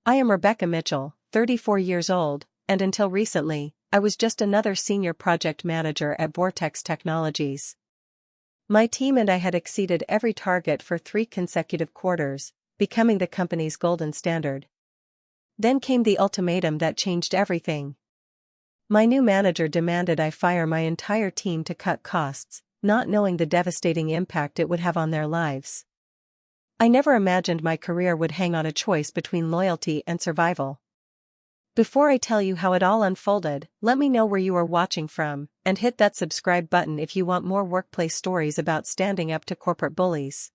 I am Rebecca Mitchell, 34 years old, and until recently, I was just another senior project manager at Vortex Technologies. My team and I had exceeded every target for 3 consecutive quarters, becoming the company's golden standard. Then came the ultimatum that changed everything. My new manager demanded I fire my entire team to cut costs, not knowing the devastating impact it would have on their lives. I never imagined my career would hang on a choice between loyalty and survival. Before I tell you how it all unfolded, let me know where you are watching from, and hit that subscribe button if you want more workplace stories about standing up to corporate bullies.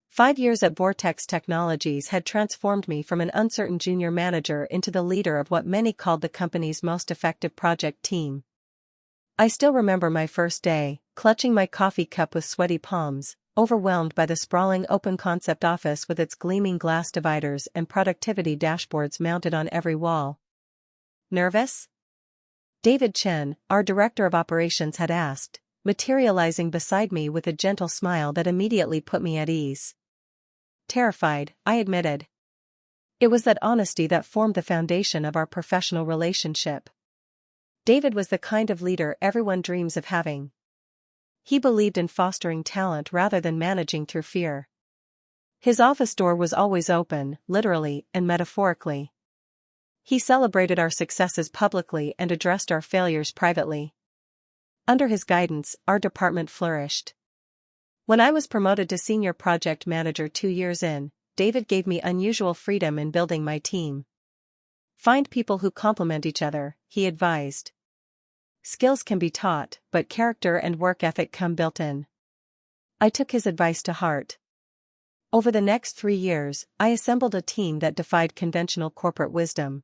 5 years at Vortex Technologies had transformed me from an uncertain junior manager into the leader of what many called the company's most effective project team. I still remember my first day, clutching my coffee cup with sweaty palms, overwhelmed by the sprawling open-concept office with its gleaming glass dividers and productivity dashboards mounted on every wall. Nervous? David Chen, our director of operations, had asked, materializing beside me with a gentle smile that immediately put me at ease. Terrified, I admitted. It was that honesty that formed the foundation of our professional relationship. David was the kind of leader everyone dreams of having. He believed in fostering talent rather than managing through fear. His office door was always open, literally and metaphorically. He celebrated our successes publicly and addressed our failures privately. Under his guidance, our department flourished. When I was promoted to senior project manager 2 years in, David gave me unusual freedom in building my team. Find people who complement each other, he advised. Skills can be taught, but character and work ethic come built in. I took his advice to heart. Over the next 3 years, I assembled a team that defied conventional corporate wisdom.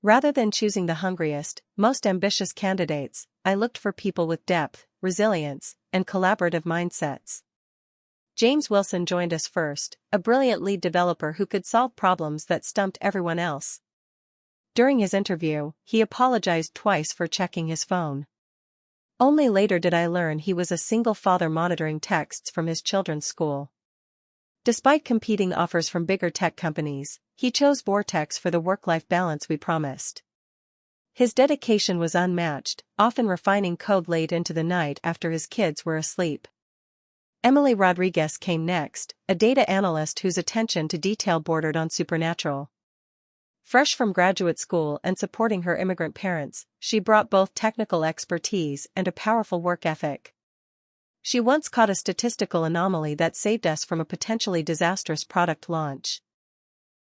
Rather than choosing the hungriest, most ambitious candidates, I looked for people with depth, resilience, and collaborative mindsets. James Wilson joined us first, a brilliant lead developer who could solve problems that stumped everyone else. During his interview, he apologized twice for checking his phone. Only later did I learn he was a single father monitoring texts from his children's school. Despite competing offers from bigger tech companies, he chose Vortex for the work-life balance we promised. His dedication was unmatched, often refining code late into the night after his kids were asleep. Emily Rodriguez came next, a data analyst whose attention to detail bordered on supernatural. Fresh from graduate school and supporting her immigrant parents, she brought both technical expertise and a powerful work ethic. She once caught a statistical anomaly that saved us from a potentially disastrous product launch.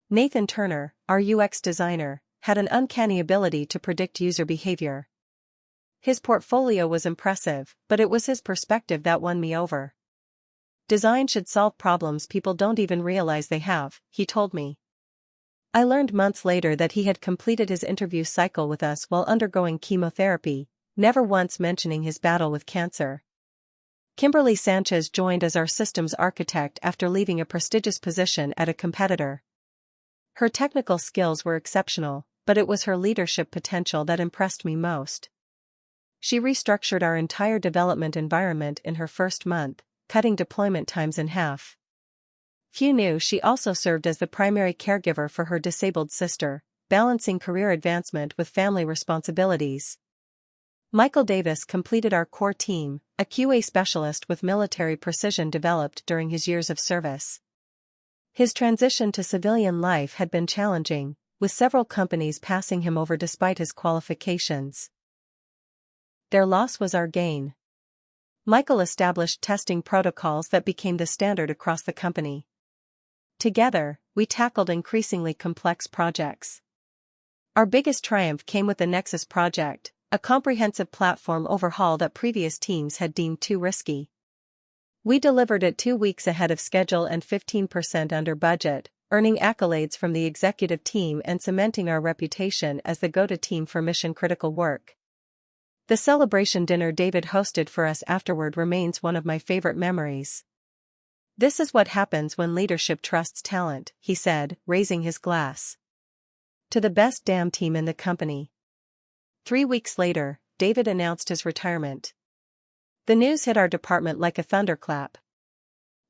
Nathan Turner, our UX designer, had an uncanny ability to predict user behavior. His portfolio was impressive, but it was his perspective that won me over. Design should solve problems people don't even realize they have, he told me. I learned months later that he had completed his interview cycle with us while undergoing chemotherapy, never once mentioning his battle with cancer. Kimberly Sanchez joined as our systems architect after leaving a prestigious position at a competitor. Her technical skills were exceptional, but it was her leadership potential that impressed me most. She restructured our entire development environment in her first month, cutting deployment times in half. Few knew she also served as the primary caregiver for her disabled sister, balancing career advancement with family responsibilities. Michael Davis completed our core team, a QA specialist with military precision developed during his years of service. His transition to civilian life had been challenging, with several companies passing him over despite his qualifications. Their loss was our gain. Michael established testing protocols that became the standard across the company. Together, we tackled increasingly complex projects. Our biggest triumph came with the Nexus project, a comprehensive platform overhaul that previous teams had deemed too risky. We delivered it 2 weeks ahead of schedule and 15% under budget, earning accolades from the executive team and cementing our reputation as the go-to team for mission-critical work. The celebration dinner David hosted for us afterward remains one of my favorite memories. "This is what happens when leadership trusts talent," he said, raising his glass. "To the best damn team in the company." 3 weeks later, David announced his retirement. The news hit our department like a thunderclap.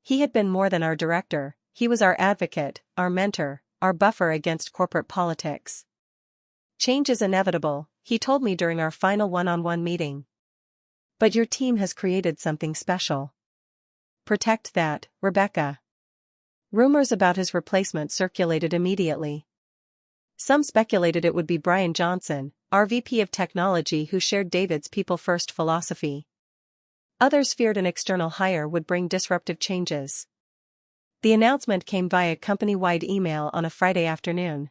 He had been more than our director, he was our advocate, our mentor, our buffer against corporate politics. Change is inevitable, he told me during our final one-on-one meeting. But your team has created something special. Protect that, Rebecca. Rumors about his replacement circulated immediately. Some speculated it would be Brian Johnson, our VP of Technology, who shared David's people-first philosophy. Others feared an external hire would bring disruptive changes. The announcement came via company-wide email on a Friday afternoon.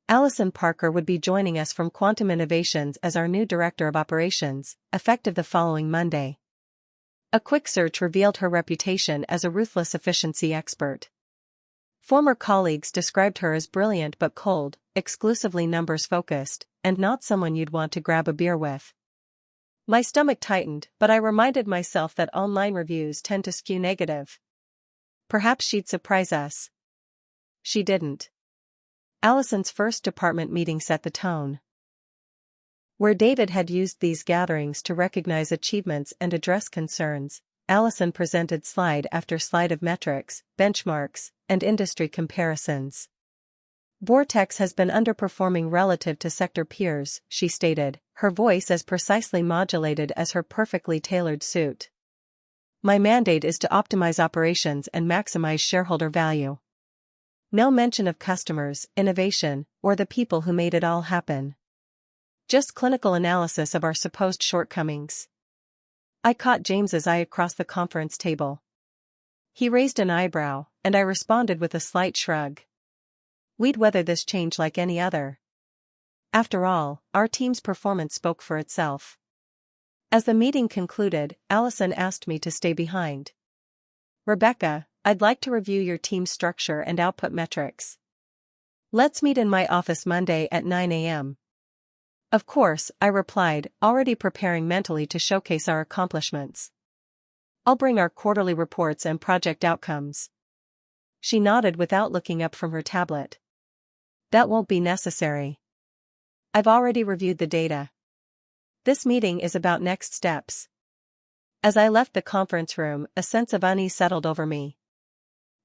Allison Parker would be joining us from Quantum Innovations as our new Director of Operations, effective the following Monday. A quick search revealed her reputation as a ruthless efficiency expert. Former colleagues described her as brilliant but cold, exclusively numbers-focused, and not someone you'd want to grab a beer with. My stomach tightened, but I reminded myself that online reviews tend to skew negative. Perhaps she'd surprise us. She didn't. Allison's first department meeting set the tone. Where David had used these gatherings to recognize achievements and address concerns, Allison presented slide after slide of metrics, benchmarks, and industry comparisons. Vortex has been underperforming relative to sector peers, she stated, her voice as precisely modulated as her perfectly tailored suit. My mandate is to optimize operations and maximize shareholder value. No mention of customers, innovation, or the people who made it all happen. Just clinical analysis of our supposed shortcomings. I caught James's eye across the conference table. He raised an eyebrow, and I responded with a slight shrug. We'd weather this change like any other. After all, our team's performance spoke for itself. As the meeting concluded, Allison asked me to stay behind. Rebecca, I'd like to review your team's structure and output metrics. Let's meet in my office Monday at 9 a.m. Of course, I replied, already preparing mentally to showcase our accomplishments. I'll bring our quarterly reports and project outcomes. She nodded without looking up from her tablet. That won't be necessary. I've already reviewed the data. This meeting is about next steps. As I left the conference room, a sense of unease settled over me.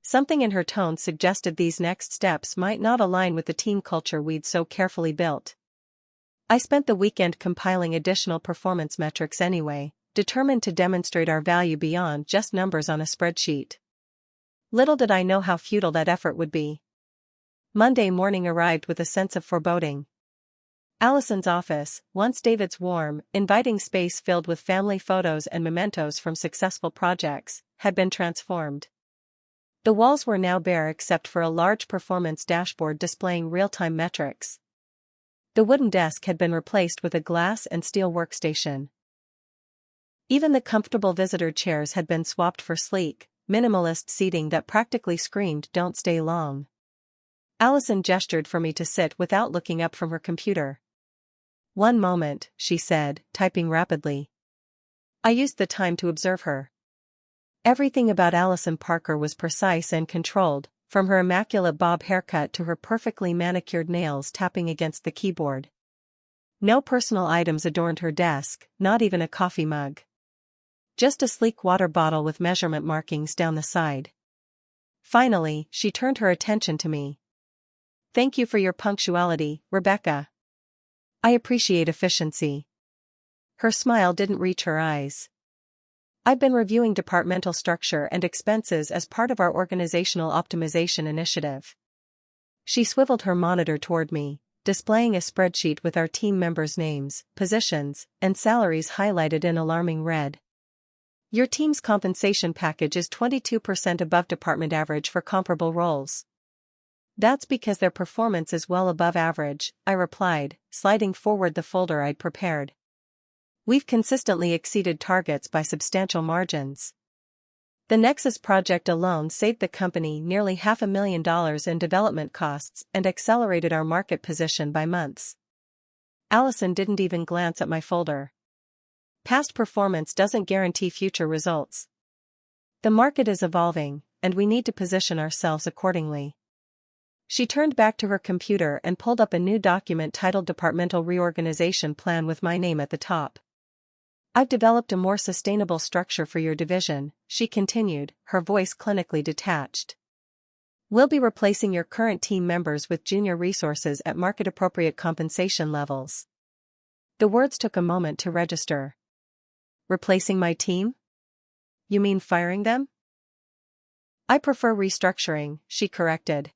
Something in her tone suggested these next steps might not align with the team culture we'd so carefully built. I spent the weekend compiling additional performance metrics anyway, determined to demonstrate our value beyond just numbers on a spreadsheet. Little did I know how futile that effort would be. Monday morning arrived with a sense of foreboding. Allison's office, once David's warm, inviting space filled with family photos and mementos from successful projects, had been transformed. The walls were now bare except for a large performance dashboard displaying real-time metrics. The wooden desk had been replaced with a glass and steel workstation. Even the comfortable visitor chairs had been swapped for sleek, minimalist seating that practically screamed, "Don't stay long." Allison gestured for me to sit without looking up from her computer. "One moment," she said, typing rapidly. I used the time to observe her. Everything about Allison Parker was precise and controlled, from her immaculate bob haircut to her perfectly manicured nails tapping against the keyboard. No personal items adorned her desk, not even a coffee mug. Just a sleek water bottle with measurement markings down the side. Finally, she turned her attention to me. "Thank you for your punctuality, Rebecca. I appreciate efficiency." Her smile didn't reach her eyes. "I've been reviewing departmental structure and expenses as part of our organizational optimization initiative." She swiveled her monitor toward me, displaying a spreadsheet with our team members' names, positions, and salaries highlighted in alarming red. "Your team's compensation package is 22% above department average for comparable roles." "That's because their performance is well above average," I replied, sliding forward the folder I'd prepared. "We've consistently exceeded targets by substantial margins. The Nexus project alone saved the company nearly $500,000 in development costs and accelerated our market position by months." Allison didn't even glance at my folder. "Past performance doesn't guarantee future results. The market is evolving, and we need to position ourselves accordingly." She turned back to her computer and pulled up a new document titled Departmental Reorganization Plan with my name at the top. "I've developed a more sustainable structure for your division," she continued, her voice clinically detached. We'll be replacing your current team members with junior resources at market-appropriate compensation levels. The words took a moment to register. Replacing my team? You mean firing them? I prefer restructuring, she corrected.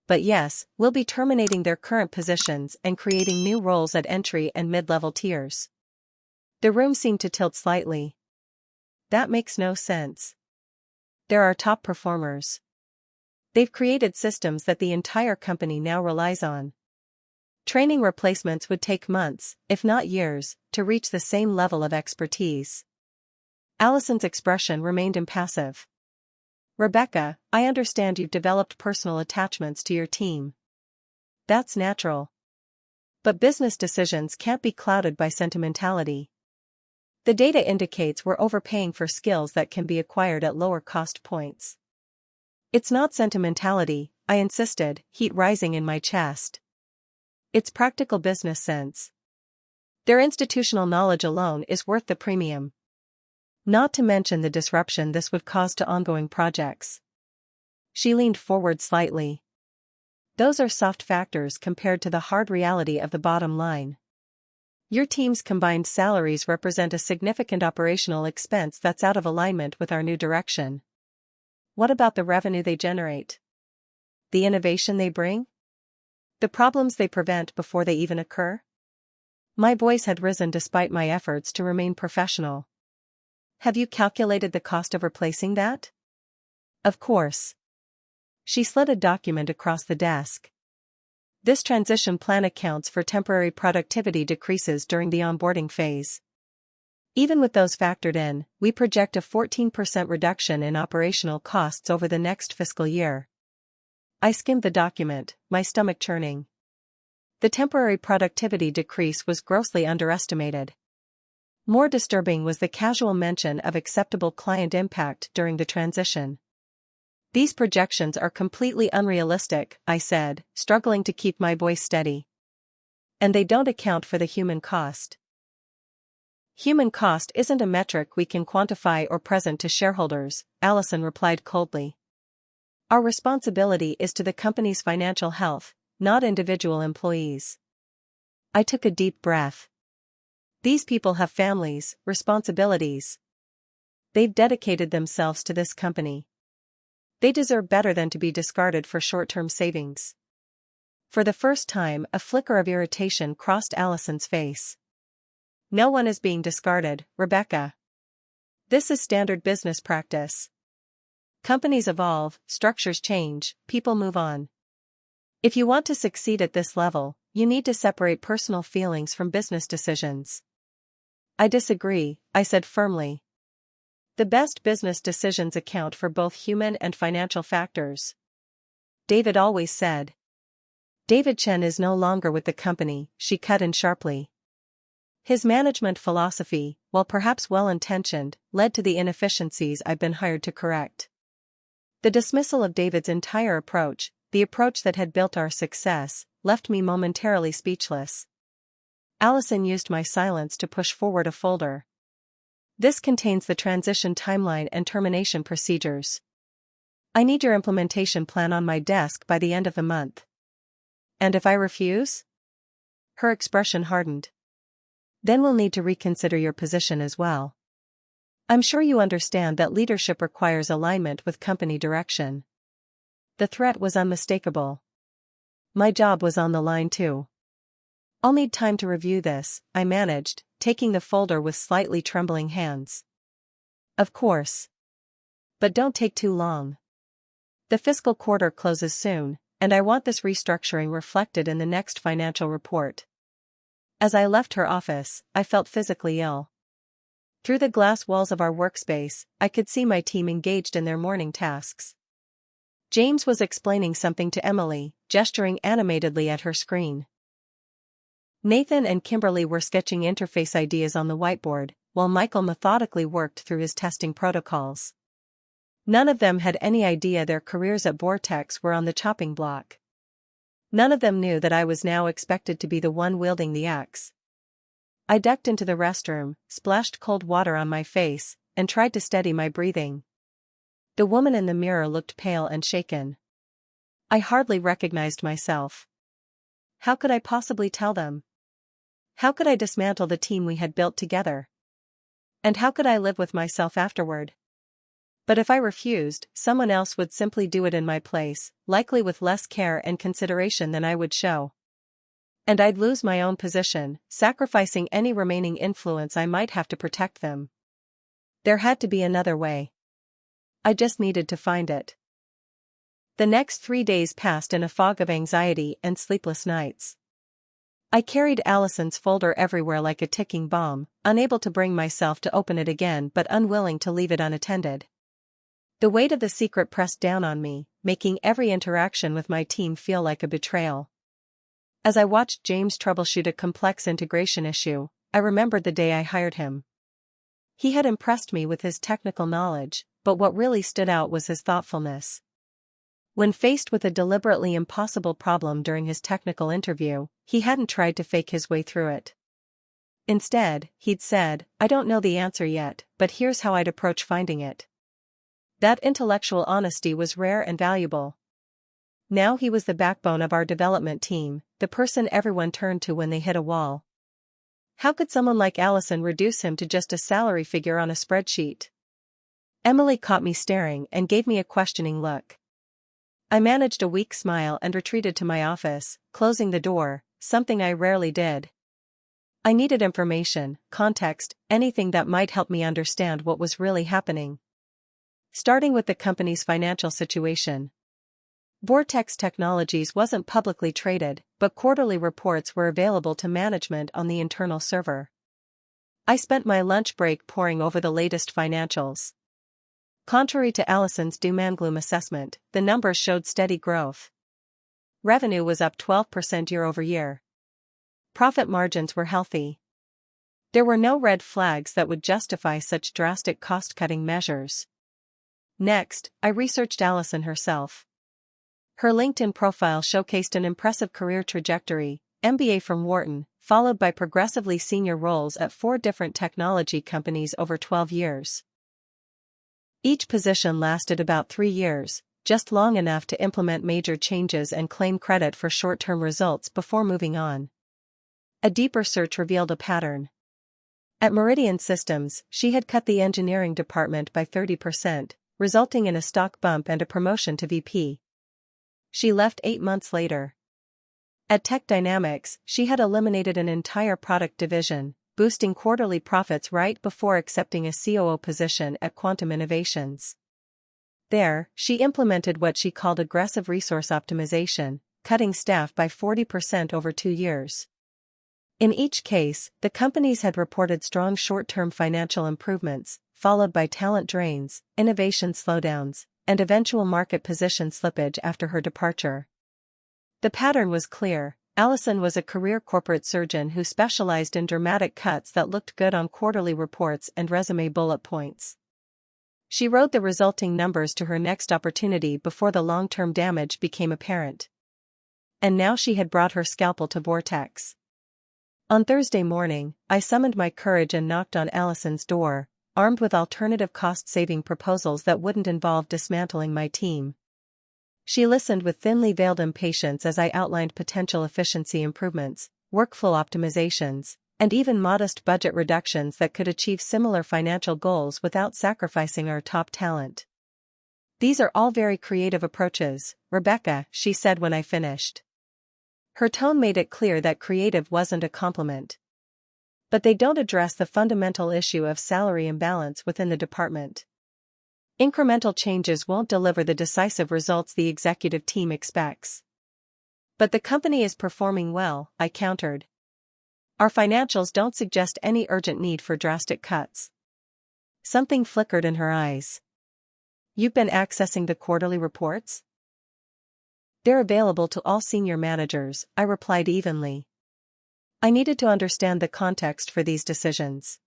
But yes, we'll be terminating their current positions and creating new roles at entry and mid-level tiers. The room seemed to tilt slightly. That makes no sense. They're our top performers. They've created systems that the entire company now relies on. Training replacements would take months, if not years, to reach the same level of expertise. Allison's expression remained impassive. Rebecca, I understand you've developed personal attachments to your team. That's natural. But business decisions can't be clouded by sentimentality. The data indicates we're overpaying for skills that can be acquired at lower cost points. It's not sentimentality, I insisted, heat rising in my chest. It's practical business sense. Their institutional knowledge alone is worth the premium. Not to mention the disruption this would cause to ongoing projects. She leaned forward slightly. Those are soft factors compared to the hard reality of the bottom line. Your team's combined salaries represent a significant operational expense that's out of alignment with our new direction. What about the revenue they generate? The innovation they bring? The problems they prevent before they even occur? My voice had risen despite my efforts to remain professional. Have you calculated the cost of replacing that? Of course. She slid a document across the desk. This transition plan accounts for temporary productivity decreases during the onboarding phase. Even with those factored in, we project a 14% reduction in operational costs over the next fiscal year. I skimmed the document, my stomach churning. The temporary productivity decrease was grossly underestimated. More disturbing was the casual mention of acceptable client impact during the transition. These projections are completely unrealistic, I said, struggling to keep my voice steady. And they don't account for the human cost. Human cost isn't a metric we can quantify or present to shareholders, Allison replied coldly. Our responsibility is to the company's financial health, not individual employees. I took a deep breath. These people have families, responsibilities. They've dedicated themselves to this company. They deserve better than to be discarded for short-term savings. For the first time, a flicker of irritation crossed Allison's face. No one is being discarded, Rebecca. This is standard business practice. Companies evolve, structures change, people move on. If you want to succeed at this level, you need to separate personal feelings from business decisions. I disagree, I said firmly. The best business decisions account for both human and financial factors. David always said. David Chen is no longer with the company, she cut in sharply. His management philosophy, while perhaps well-intentioned, led to the inefficiencies I've been hired to correct. The dismissal of David's entire approach, the approach that had built our success, left me momentarily speechless. Allison used my silence to push forward a folder. This contains the transition timeline and termination procedures. I need your implementation plan on my desk by the end of the month. And if I refuse? Her expression hardened. Then we'll need to reconsider your position as well. I'm sure you understand that leadership requires alignment with company direction. The threat was unmistakable. My job was on the line too. I'll need time to review this, I managed, taking the folder with slightly trembling hands. Of course. But don't take too long. The fiscal quarter closes soon, and I want this restructuring reflected in the next financial report. As I left her office, I felt physically ill. Through the glass walls of our workspace, I could see my team engaged in their morning tasks. James was explaining something to Emily, gesturing animatedly at her screen. Nathan and Kimberly were sketching interface ideas on the whiteboard, while Michael methodically worked through his testing protocols. None of them had any idea their careers at Vortex were on the chopping block. None of them knew that I was now expected to be the one wielding the axe. I ducked into the restroom, splashed cold water on my face, and tried to steady my breathing. The woman in the mirror looked pale and shaken. I hardly recognized myself. How could I possibly tell them? How could I dismantle the team we had built together? And how could I live with myself afterward? But if I refused, someone else would simply do it in my place, likely with less care and consideration than I would show. And I'd lose my own position, sacrificing any remaining influence I might have to protect them. There had to be another way. I just needed to find it. The next 3 days passed in a fog of anxiety and sleepless nights. I carried Allison's folder everywhere like a ticking bomb, unable to bring myself to open it again but unwilling to leave it unattended. The weight of the secret pressed down on me, making every interaction with my team feel like a betrayal. As I watched James troubleshoot a complex integration issue, I remembered the day I hired him. He had impressed me with his technical knowledge, but what really stood out was his thoughtfulness. When faced with a deliberately impossible problem during his technical interview, he hadn't tried to fake his way through it. Instead, he'd said, "I don't know the answer yet, but here's how I'd approach finding it." That intellectual honesty was rare and valuable. Now he was the backbone of our development team, the person everyone turned to when they hit a wall. How could someone like Allison reduce him to just a salary figure on a spreadsheet? Emily caught me staring and gave me a questioning look. I managed a weak smile and retreated to my office, closing the door, something I rarely did. I needed information, context, anything that might help me understand what was really happening. Starting with the company's financial situation. Vortex Technologies wasn't publicly traded, but quarterly reports were available to management on the internal server. I spent my lunch break poring over the latest financials. Contrary to Allison's doom and gloom assessment, the numbers showed steady growth. Revenue was up 12% year-over-year. Profit margins were healthy. There were no red flags that would justify such drastic cost-cutting measures. Next, I researched Allison herself. Her LinkedIn profile showcased an impressive career trajectory: MBA from Wharton, followed by progressively senior roles at 4 different technology companies over 12 years. Each position lasted about 3 years, just long enough to implement major changes and claim credit for short-term results before moving on. A deeper search revealed a pattern. At Meridian Systems, she had cut the engineering department by 30%, resulting in a stock bump and a promotion to VP. She left 8 months later. At Tech Dynamics, she had eliminated an entire product division, boosting quarterly profits right before accepting a COO position at Quantum Innovations. There, she implemented what she called aggressive resource optimization, cutting staff by 40% over 2 years. In each case, the companies had reported strong short-term financial improvements, followed by talent drains, innovation slowdowns, and eventual market position slippage after her departure. The pattern was clear. Allison was a career corporate surgeon who specialized in dramatic cuts that looked good on quarterly reports and resume bullet points. She rode the resulting numbers to her next opportunity before the long-term damage became apparent. And now she had brought her scalpel to Vortex. On Thursday morning, I summoned my courage and knocked on Allison's door, armed with alternative cost-saving proposals that wouldn't involve dismantling my team. She listened with thinly veiled impatience as I outlined potential efficiency improvements, workflow optimizations, and even modest budget reductions that could achieve similar financial goals without sacrificing our top talent. "These are all very creative approaches, Rebecca," she said when I finished. Her tone made it clear that creative wasn't a compliment. But they don't address the fundamental issue of salary imbalance within the department. Incremental changes won't deliver the decisive results the executive team expects. "But the company is performing well," I countered. "Our financials don't suggest any urgent need for drastic cuts." Something flickered in her eyes. "You've been accessing the quarterly reports?" "They're available to all senior managers," I replied evenly. I needed to understand the context for these decisions.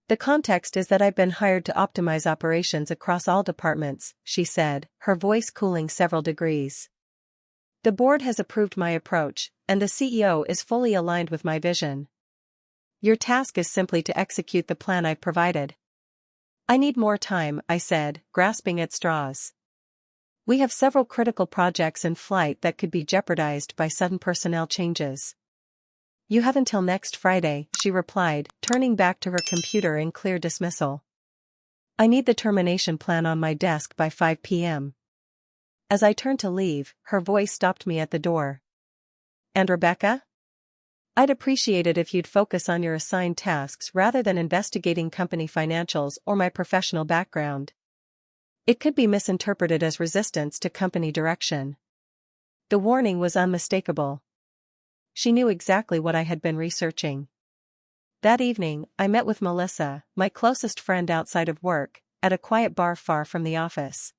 "The context is that I've been hired to optimize operations across all departments," she said, her voice cooling several degrees. "The board has approved my approach, and the CEO is fully aligned with my vision. Your task is simply to execute the plan I've provided." "I need more time," I said, grasping at straws. We have several critical projects in flight that could be jeopardized by sudden personnel changes. You have until next Friday, she replied, turning back to her computer in clear dismissal. I need the termination plan on my desk by 5 p.m. As I turned to leave, her voice stopped me at the door. And Rebecca? I'd appreciate it if you'd focus on your assigned tasks rather than investigating company financials or my professional background. It could be misinterpreted as resistance to company direction. The warning was unmistakable. She knew exactly what I had been researching. That evening, I met with Melissa, my closest friend outside of work, at a quiet bar far from the office.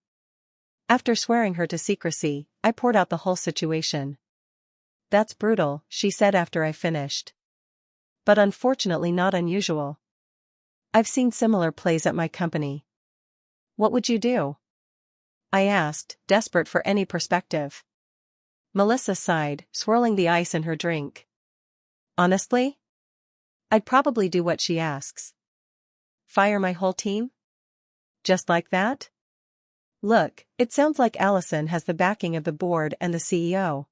After swearing her to secrecy, I poured out the whole situation. That's brutal, she said after I finished. But unfortunately not unusual. I've seen similar plays at my company. What would you do? I asked, desperate for any perspective. Melissa sighed, swirling the ice in her drink. Honestly? I'd probably do what she asks. Fire my whole team? Just like that? Look, it sounds like Allison has the backing of the board and the CEO.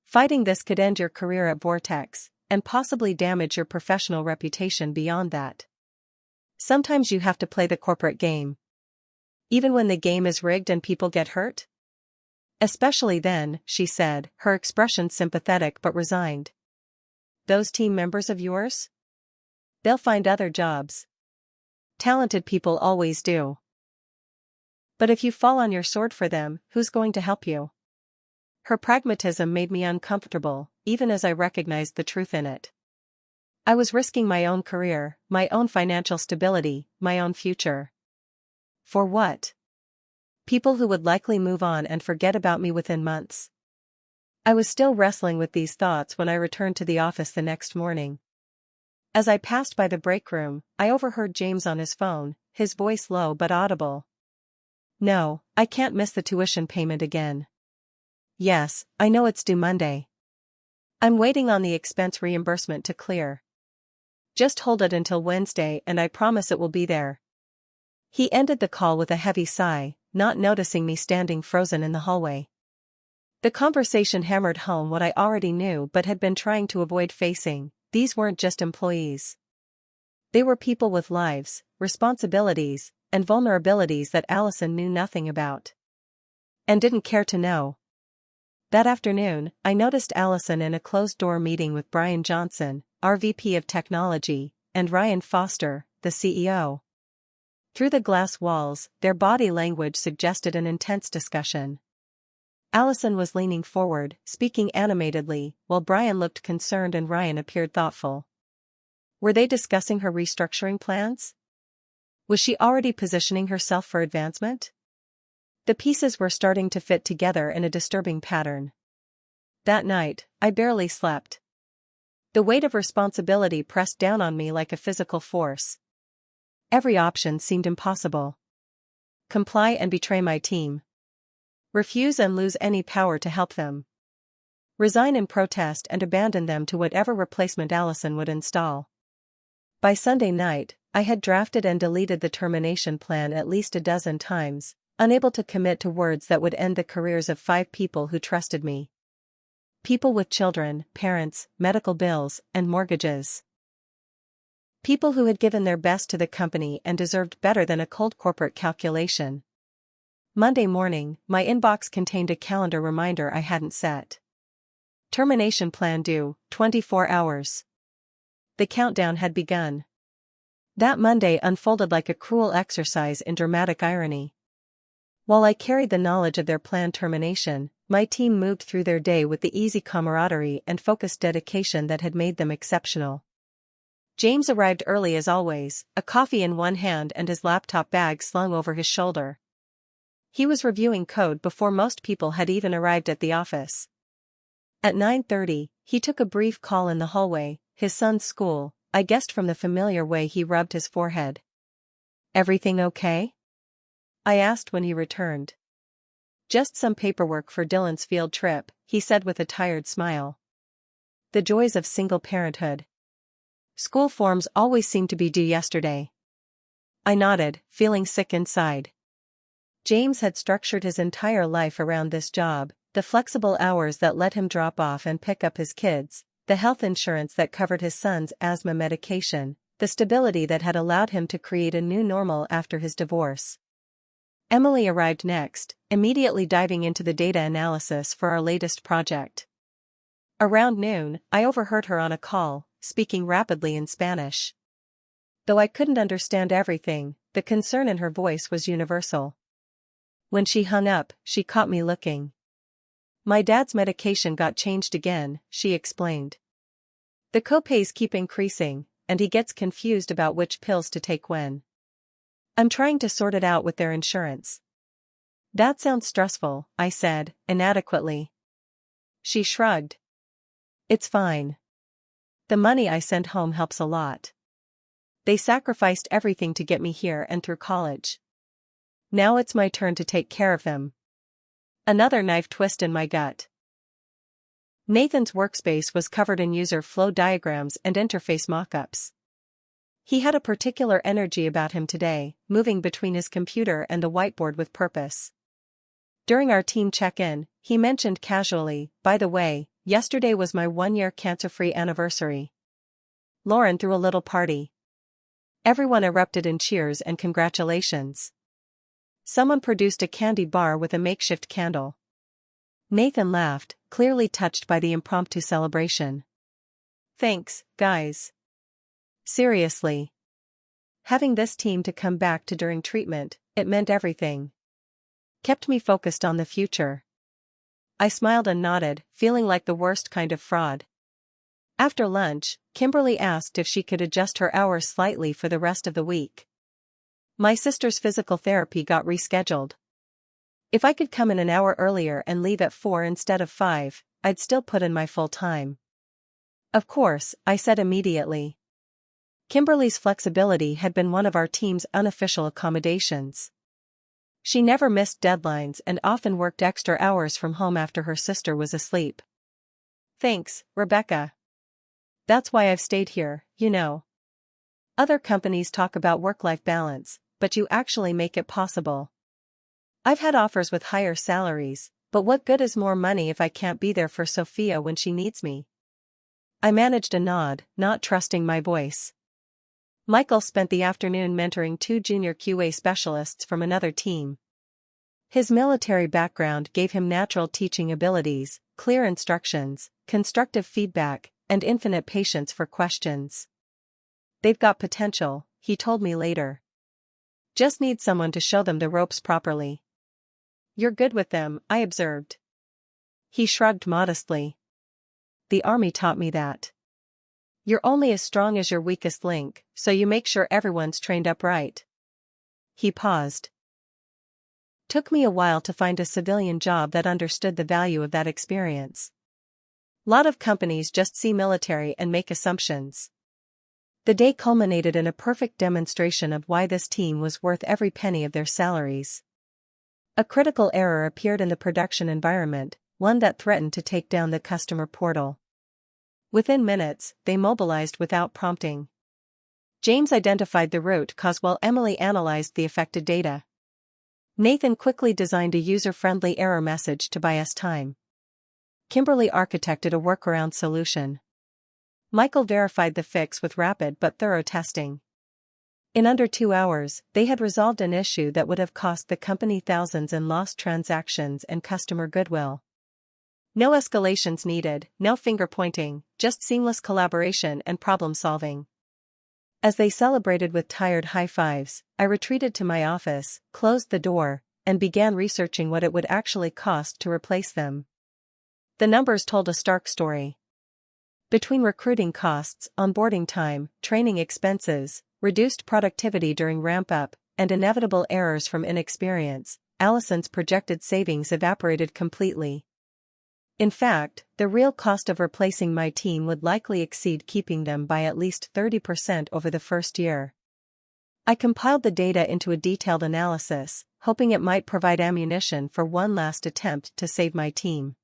Fighting this could end your career at Vortex, and possibly damage your professional reputation beyond that. Sometimes you have to play the corporate game. Even when the game is rigged and people get hurt? Especially then, she said, her expression sympathetic but resigned. Those team members of yours? They'll find other jobs. Talented people always do. But if you fall on your sword for them, who's going to help you? Her pragmatism made me uncomfortable, even as I recognized the truth in it. I was risking my own career, my own financial stability, my own future. For what? People who would likely move on and forget about me within months. I was still wrestling with these thoughts when I returned to the office the next morning. As I passed by the break room, I overheard James on his phone, his voice low but audible. No, I can't miss the tuition payment again. Yes, I know it's due Monday. I'm waiting on the expense reimbursement to clear. Just hold it until Wednesday and I promise it will be there. He ended the call with a heavy sigh, not noticing me standing frozen in the hallway. The conversation hammered home what I already knew but had been trying to avoid facing. These weren't just employees. They were people with lives, responsibilities, and vulnerabilities that Allison knew nothing about. And didn't care to know. That afternoon, I noticed Allison in a closed-door meeting with Brian Johnson, our VP of Technology, and Ryan Foster, the CEO. Through the glass walls, their body language suggested an intense discussion. Allison was leaning forward, speaking animatedly, while Brian looked concerned and Ryan appeared thoughtful. Were they discussing her restructuring plans? Was she already positioning herself for advancement? The pieces were starting to fit together in a disturbing pattern. That night, I barely slept. The weight of responsibility pressed down on me like a physical force. Every option seemed impossible. Comply and betray my team. Refuse and lose any power to help them. Resign in protest and abandon them to whatever replacement Allison would install. By Sunday night, I had drafted and deleted the termination plan at least a dozen times, unable to commit to words that would end the careers of 5 people who trusted me. People with children, parents, medical bills, and mortgages. People who had given their best to the company and deserved better than a cold corporate calculation. Monday morning, my inbox contained a calendar reminder I hadn't set. Termination plan due, 24 hours. The countdown had begun. That Monday unfolded like a cruel exercise in dramatic irony. While I carried the knowledge of their planned termination, my team moved through their day with the easy camaraderie and focused dedication that had made them exceptional. James arrived early as always, a coffee in one hand and his laptop bag slung over his shoulder. He was reviewing code before most people had even arrived at the office. At 9:30, he took a brief call in the hallway, his son's school, I guessed from the familiar way he rubbed his forehead. Everything okay? I asked when he returned. Just some paperwork for Dylan's field trip, he said with a tired smile. The joys of single parenthood. School forms always seem to be due yesterday. I nodded, feeling sick inside. James had structured his entire life around this job, the flexible hours that let him drop off and pick up his kids, the health insurance that covered his son's asthma medication, the stability that had allowed him to create a new normal after his divorce. Emily arrived next, immediately diving into the data analysis for our latest project. Around noon, I overheard her on a call, speaking rapidly in Spanish. Though I couldn't understand everything, the concern in her voice was universal. When she hung up, she caught me looking. My dad's medication got changed again, she explained. The copays keep increasing, and he gets confused about which pills to take when. I'm trying to sort it out with their insurance. That sounds stressful, I said, inadequately. She shrugged. It's fine. The money I send home helps a lot. They sacrificed everything to get me here and through college. Now it's my turn to take care of them. Another knife twist in my gut. Nathan's workspace was covered in user flow diagrams and interface mockups. He had a particular energy about him today, moving between his computer and the whiteboard with purpose. During our team check-in, he mentioned casually, "By the way, yesterday was my 1-year cancer-free anniversary." Lauren threw a little party. Everyone erupted in cheers and congratulations. Someone produced a candy bar with a makeshift candle. Nathan laughed, clearly touched by the impromptu celebration. Thanks, guys. Seriously. Having this team to come back to during treatment, it meant everything. Kept me focused on the future. I smiled and nodded, feeling like the worst kind of fraud. After lunch, Kimberly asked if she could adjust her hours slightly for the rest of the week. My sister's physical therapy got rescheduled. If I could come in an hour earlier and leave at 4 instead of 5, I'd still put in my full time. Of course, I said immediately. Kimberly's flexibility had been one of our team's unofficial accommodations. She never missed deadlines and often worked extra hours from home after her sister was asleep. Thanks, Rebecca. That's why I've stayed here, you know. Other companies talk about work-life balance, but you actually make it possible. I've had offers with higher salaries, but what good is more money if I can't be there for Sophia when she needs me? I managed a nod, not trusting my voice. Michael spent the afternoon mentoring 2 junior QA specialists from another team. His military background gave him natural teaching abilities, clear instructions, constructive feedback, and infinite patience for questions. They've got potential, he told me later. Just need someone to show them the ropes properly. You're good with them, I observed. He shrugged modestly. The army taught me that. You're only as strong as your weakest link, so you make sure everyone's trained up right. He paused. Took me a while to find a civilian job that understood the value of that experience. Lot of companies just see military and make assumptions. The day culminated in a perfect demonstration of why this team was worth every penny of their salaries. A critical error appeared in the production environment, one that threatened to take down the customer portal. Within minutes, they mobilized without prompting. James identified the root cause while Emily analyzed the affected data. Nathan quickly designed a user-friendly error message to buy us time. Kimberly architected a workaround solution. Michael verified the fix with rapid but thorough testing. In under 2 hours, they had resolved an issue that would have cost the company thousands in lost transactions and customer goodwill. No escalations needed, no finger-pointing, just seamless collaboration and problem-solving. As they celebrated with tired high-fives, I retreated to my office, closed the door, and began researching what it would actually cost to replace them. The numbers told a stark story. Between recruiting costs, onboarding time, training expenses, reduced productivity during ramp-up, and inevitable errors from inexperience, Allison's projected savings evaporated completely. In fact, the real cost of replacing my team would likely exceed keeping them by at least 30% over the first year. I compiled the data into a detailed analysis, hoping it might provide ammunition for one last attempt to save my team.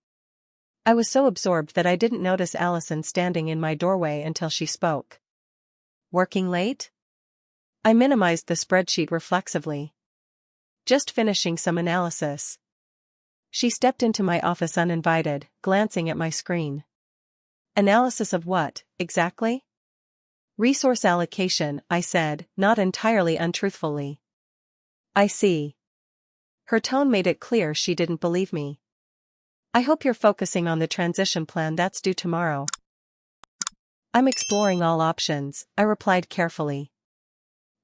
I was so absorbed that I didn't notice Allison standing in my doorway until she spoke. Working late? I minimized the spreadsheet reflexively. Just finishing some analysis. She stepped into my office uninvited, glancing at my screen. Analysis of what, exactly? Resource allocation, I said, not entirely untruthfully. I see. Her tone made it clear she didn't believe me. I hope you're focusing on the transition plan that's due tomorrow. I'm exploring all options, I replied carefully.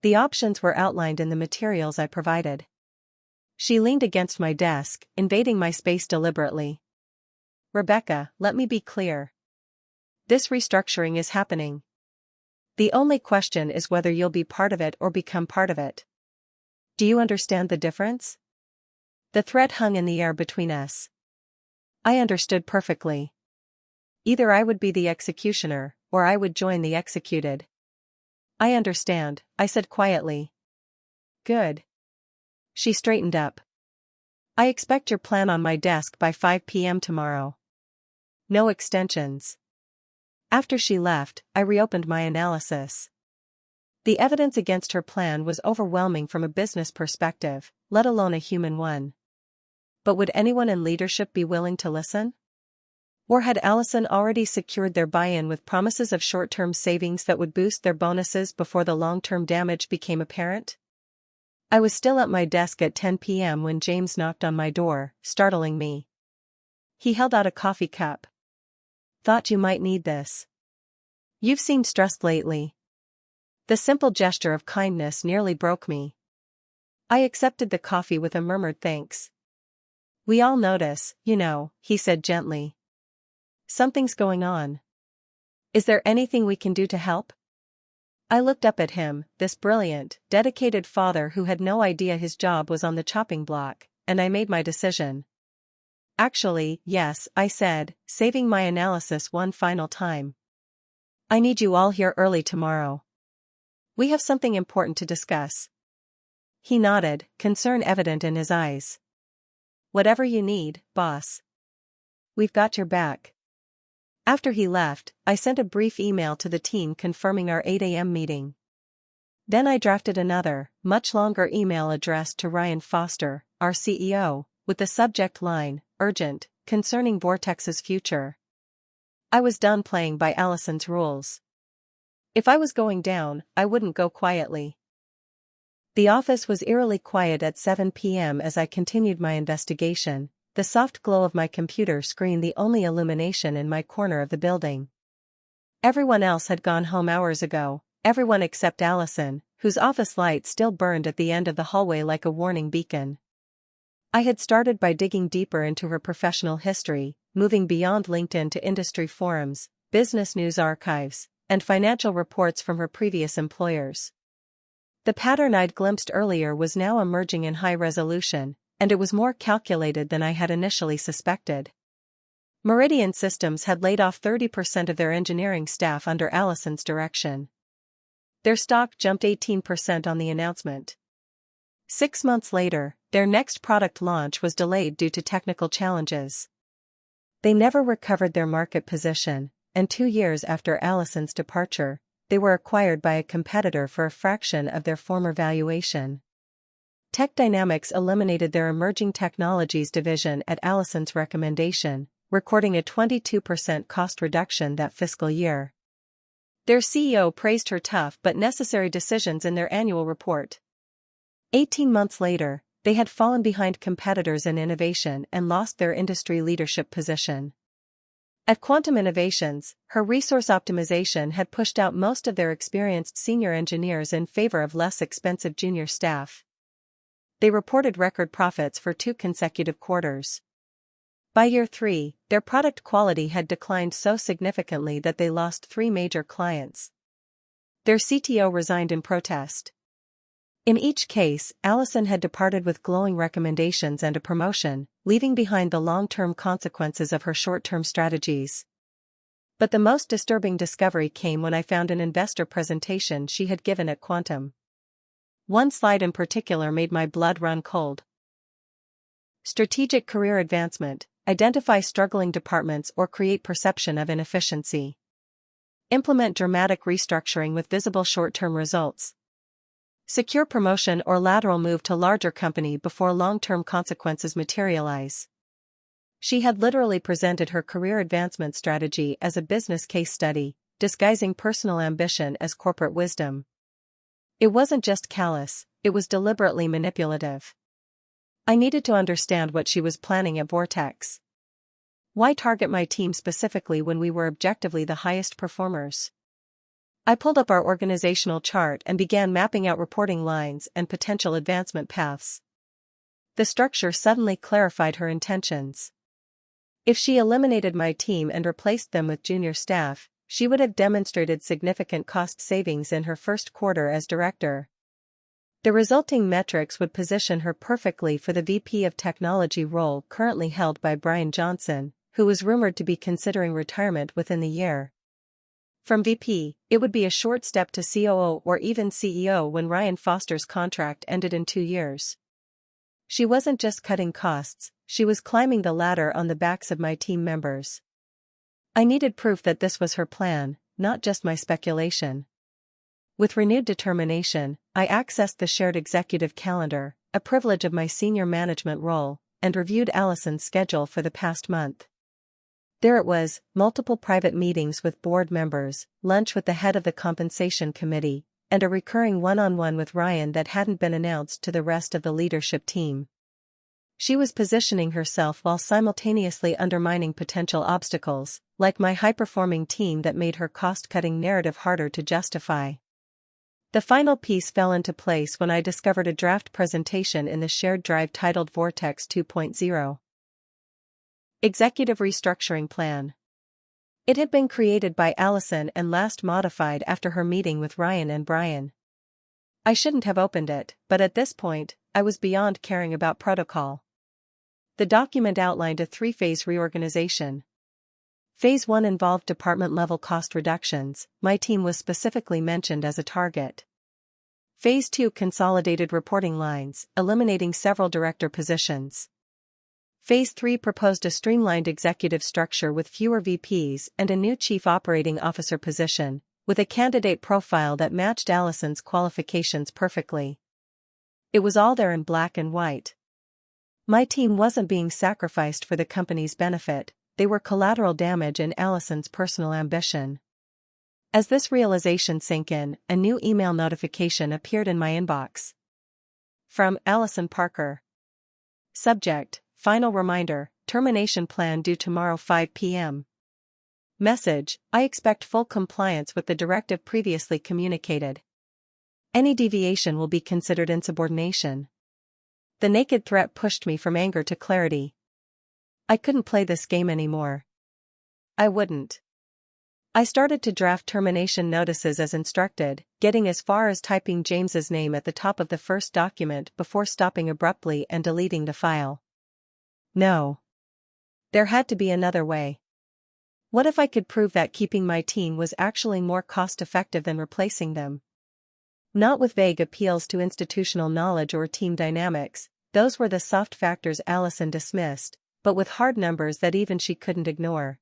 The options were outlined in the materials I provided. She leaned against my desk, invading my space deliberately. Rebecca, let me be clear. This restructuring is happening. The only question is whether you'll be part of it or become part of it. Do you understand the difference? The thread hung in the air between us. I understood perfectly. Either I would be the executioner, or I would join the executed. I understand, I said quietly. Good. She straightened up. I expect your plan on my desk by 5 p.m. tomorrow. No extensions. After she left, I reopened my analysis. The evidence against her plan was overwhelming from a business perspective, let alone a human one. But would anyone in leadership be willing to listen? Or had Allison already secured their buy-in with promises of short-term savings that would boost their bonuses before the long-term damage became apparent? I was still at my desk at 10 p.m. when James knocked on my door, startling me. He held out a coffee cup. Thought you might need this. You've seemed stressed lately. The simple gesture of kindness nearly broke me. I accepted the coffee with a murmured thanks. We all notice, you know, he said gently. Something's going on. Is there anything we can do to help? I looked up at him, this brilliant, dedicated father who had no idea his job was on the chopping block, and I made my decision. Actually, yes, I said, saving my analysis one final time. I need you all here early tomorrow. We have something important to discuss. He nodded, concern evident in his eyes. Whatever you need, boss. We've got your back. After he left, I sent a brief email to the team confirming our 8 a.m. meeting. Then I drafted another, much longer email addressed to Ryan Foster, our CEO, with the subject line, urgent, concerning Vortex's future. I was done playing by Allison's rules. If I was going down, I wouldn't go quietly. The office was eerily quiet at 7 p.m. as I continued my investigation, the soft glow of my computer screen the only illumination in my corner of the building. Everyone else had gone home hours ago, everyone except Allison, whose office light still burned at the end of the hallway like a warning beacon. I had started by digging deeper into her professional history, moving beyond LinkedIn to industry forums, business news archives, and financial reports from her previous employers. The pattern I'd glimpsed earlier was now emerging in high resolution, and it was more calculated than I had initially suspected. Meridian Systems had laid off 30% of their engineering staff under Allison's direction. Their stock jumped 18% on the announcement. 6 months later, their next product launch was delayed due to technical challenges. They never recovered their market position, and 2 years after Allison's departure, they were acquired by a competitor for a fraction of their former valuation. Tech Dynamics eliminated their emerging technologies division at Allison's recommendation, recording a 22% cost reduction that fiscal year. Their CEO praised her tough but necessary decisions in their annual report. 18 months later, they had fallen behind competitors in innovation and lost their industry leadership position. At Quantum Innovations, her resource optimization had pushed out most of their experienced senior engineers in favor of less expensive junior staff. They reported record profits for 2 consecutive quarters. By year 3, their product quality had declined so significantly that they lost 3 major clients. Their CTO resigned in protest. In each case, Allison had departed with glowing recommendations and a promotion, leaving behind the long-term consequences of her short-term strategies. But the most disturbing discovery came when I found an investor presentation she had given at Quantum. One slide in particular made my blood run cold. Strategic career advancement: identify struggling departments or create perception of inefficiency. Implement dramatic restructuring with visible short-term results. Secure promotion or lateral move to larger company before long-term consequences materialize. She had literally presented her career advancement strategy as a business case study, disguising personal ambition as corporate wisdom. It wasn't just callous, it was deliberately manipulative. I needed to understand what she was planning at Vortex. Why target my team specifically when we were objectively the highest performers? I pulled up our organizational chart and began mapping out reporting lines and potential advancement paths. The structure suddenly clarified her intentions. If she eliminated my team and replaced them with junior staff, she would have demonstrated significant cost savings in her first quarter as director. The resulting metrics would position her perfectly for the VP of Technology role currently held by Brian Johnson, who was rumored to be considering retirement within the year. From VP, it would be a short step to COO or even CEO when Ryan Foster's contract ended in 2 years. She wasn't just cutting costs, she was climbing the ladder on the backs of my team members. I needed proof that this was her plan, not just my speculation. With renewed determination, I accessed the shared executive calendar, a privilege of my senior management role, and reviewed Allison's schedule for the past month. There it was, multiple private meetings with board members, lunch with the head of the compensation committee, and a recurring one-on-one with Ryan that hadn't been announced to the rest of the leadership team. She was positioning herself while simultaneously undermining potential obstacles, like my high-performing team that made her cost-cutting narrative harder to justify. The final piece fell into place when I discovered a draft presentation in the shared drive titled Vortex 2.0. Executive Restructuring Plan. It had been created by Allison and last modified after her meeting with Ryan and Brian. I shouldn't have opened it, but at this point, I was beyond caring about protocol. The document outlined a 3-phase reorganization. Phase 1 involved department-level cost reductions. My team was specifically mentioned as a target. Phase 2 consolidated reporting lines, eliminating several director positions. Phase 3 proposed a streamlined executive structure with fewer VPs and a new chief operating officer position, with a candidate profile that matched Allison's qualifications perfectly. It was all there in black and white. My team wasn't being sacrificed for the company's benefit, they were collateral damage in Allison's personal ambition. As this realization sank in, a new email notification appeared in my inbox. From Allison Parker. Subject: Final reminder, termination plan due tomorrow 5 p.m. Message: I expect full compliance with the directive previously communicated. Any deviation will be considered insubordination. The naked threat pushed me from anger to clarity. I couldn't play this game anymore. I wouldn't. I started to draft termination notices as instructed, getting as far as typing James's name at the top of the first document before stopping abruptly and deleting the file. No. There had to be another way. What if I could prove that keeping my team was actually more cost-effective than replacing them? Not with vague appeals to institutional knowledge or team dynamics, those were the soft factors Allison dismissed, but with hard numbers that even she couldn't ignore.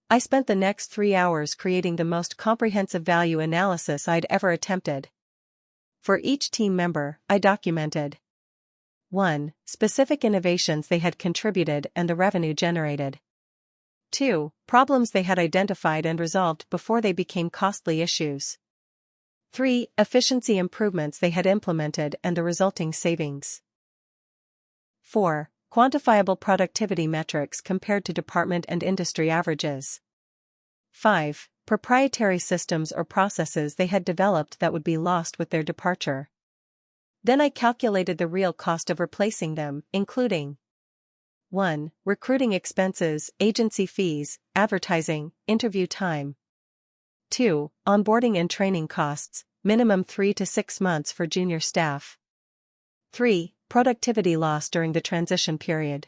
I spent the next 3 hours creating the most comprehensive value analysis I'd ever attempted. For each team member, I documented 1. Specific innovations they had contributed and the revenue generated. 2. Problems they had identified and resolved before they became costly issues. 3. Efficiency improvements they had implemented and the resulting savings. 4. Quantifiable productivity metrics compared to department and industry averages. 5. Proprietary systems or processes they had developed that would be lost with their departure. Then I calculated the real cost of replacing them, including 1. Recruiting expenses, agency fees, advertising, interview time. 2. Onboarding and training costs, minimum 3 to 6 months for junior staff. 3. Productivity loss during the transition period.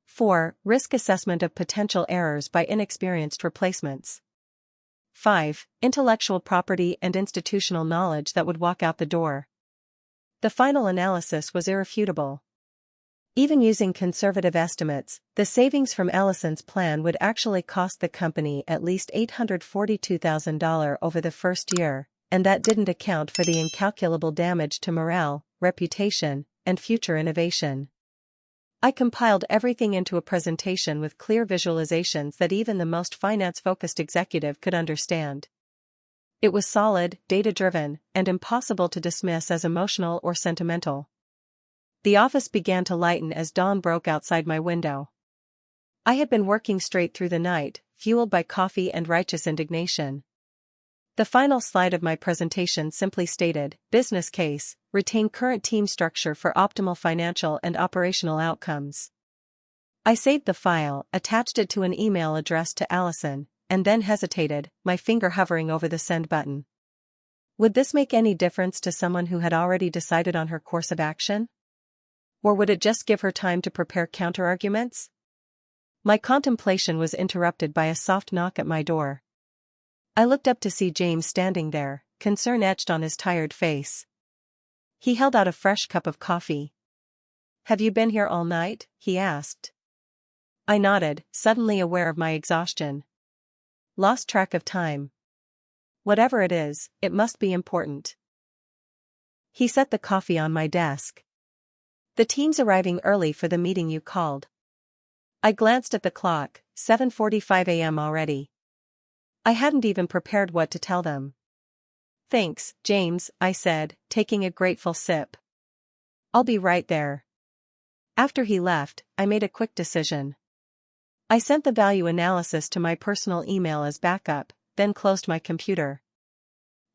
4. Risk assessment of potential errors by inexperienced replacements. 5. Intellectual property and institutional knowledge that would walk out the door. The final analysis was irrefutable. Even using conservative estimates, the savings from Allison's plan would actually cost the company at least $842,000 over the first year, and that didn't account for the incalculable damage to morale, reputation, and future innovation. I compiled everything into a presentation with clear visualizations that even the most finance-focused executive could understand. It was solid, data-driven, and impossible to dismiss as emotional or sentimental. The office began to lighten as dawn broke outside my window. I had been working straight through the night, fueled by coffee and righteous indignation. The final slide of my presentation simply stated, "Business case, retain current team structure for optimal financial and operational outcomes." I saved the file, attached it to an email addressed to Allison, and then hesitated, my finger hovering over the send button. Would this make any difference to someone who had already decided on her course of action? Or would it just give her time to prepare counterarguments? My contemplation was interrupted by a soft knock at my door. I looked up to see James standing there, concern etched on his tired face. He held out a fresh cup of coffee. "Have you been here all night?" he asked. I nodded, suddenly aware of my exhaustion. Lost track of time. "Whatever it is, it must be important." He set the coffee on my desk. "The team's arriving early for the meeting you called." I glanced at the clock, 7:45 a.m. already. I hadn't even prepared what to tell them. "Thanks, James," I said, taking a grateful sip. "I'll be right there." After he left, I made a quick decision. I sent the value analysis to my personal email as backup, then closed my computer.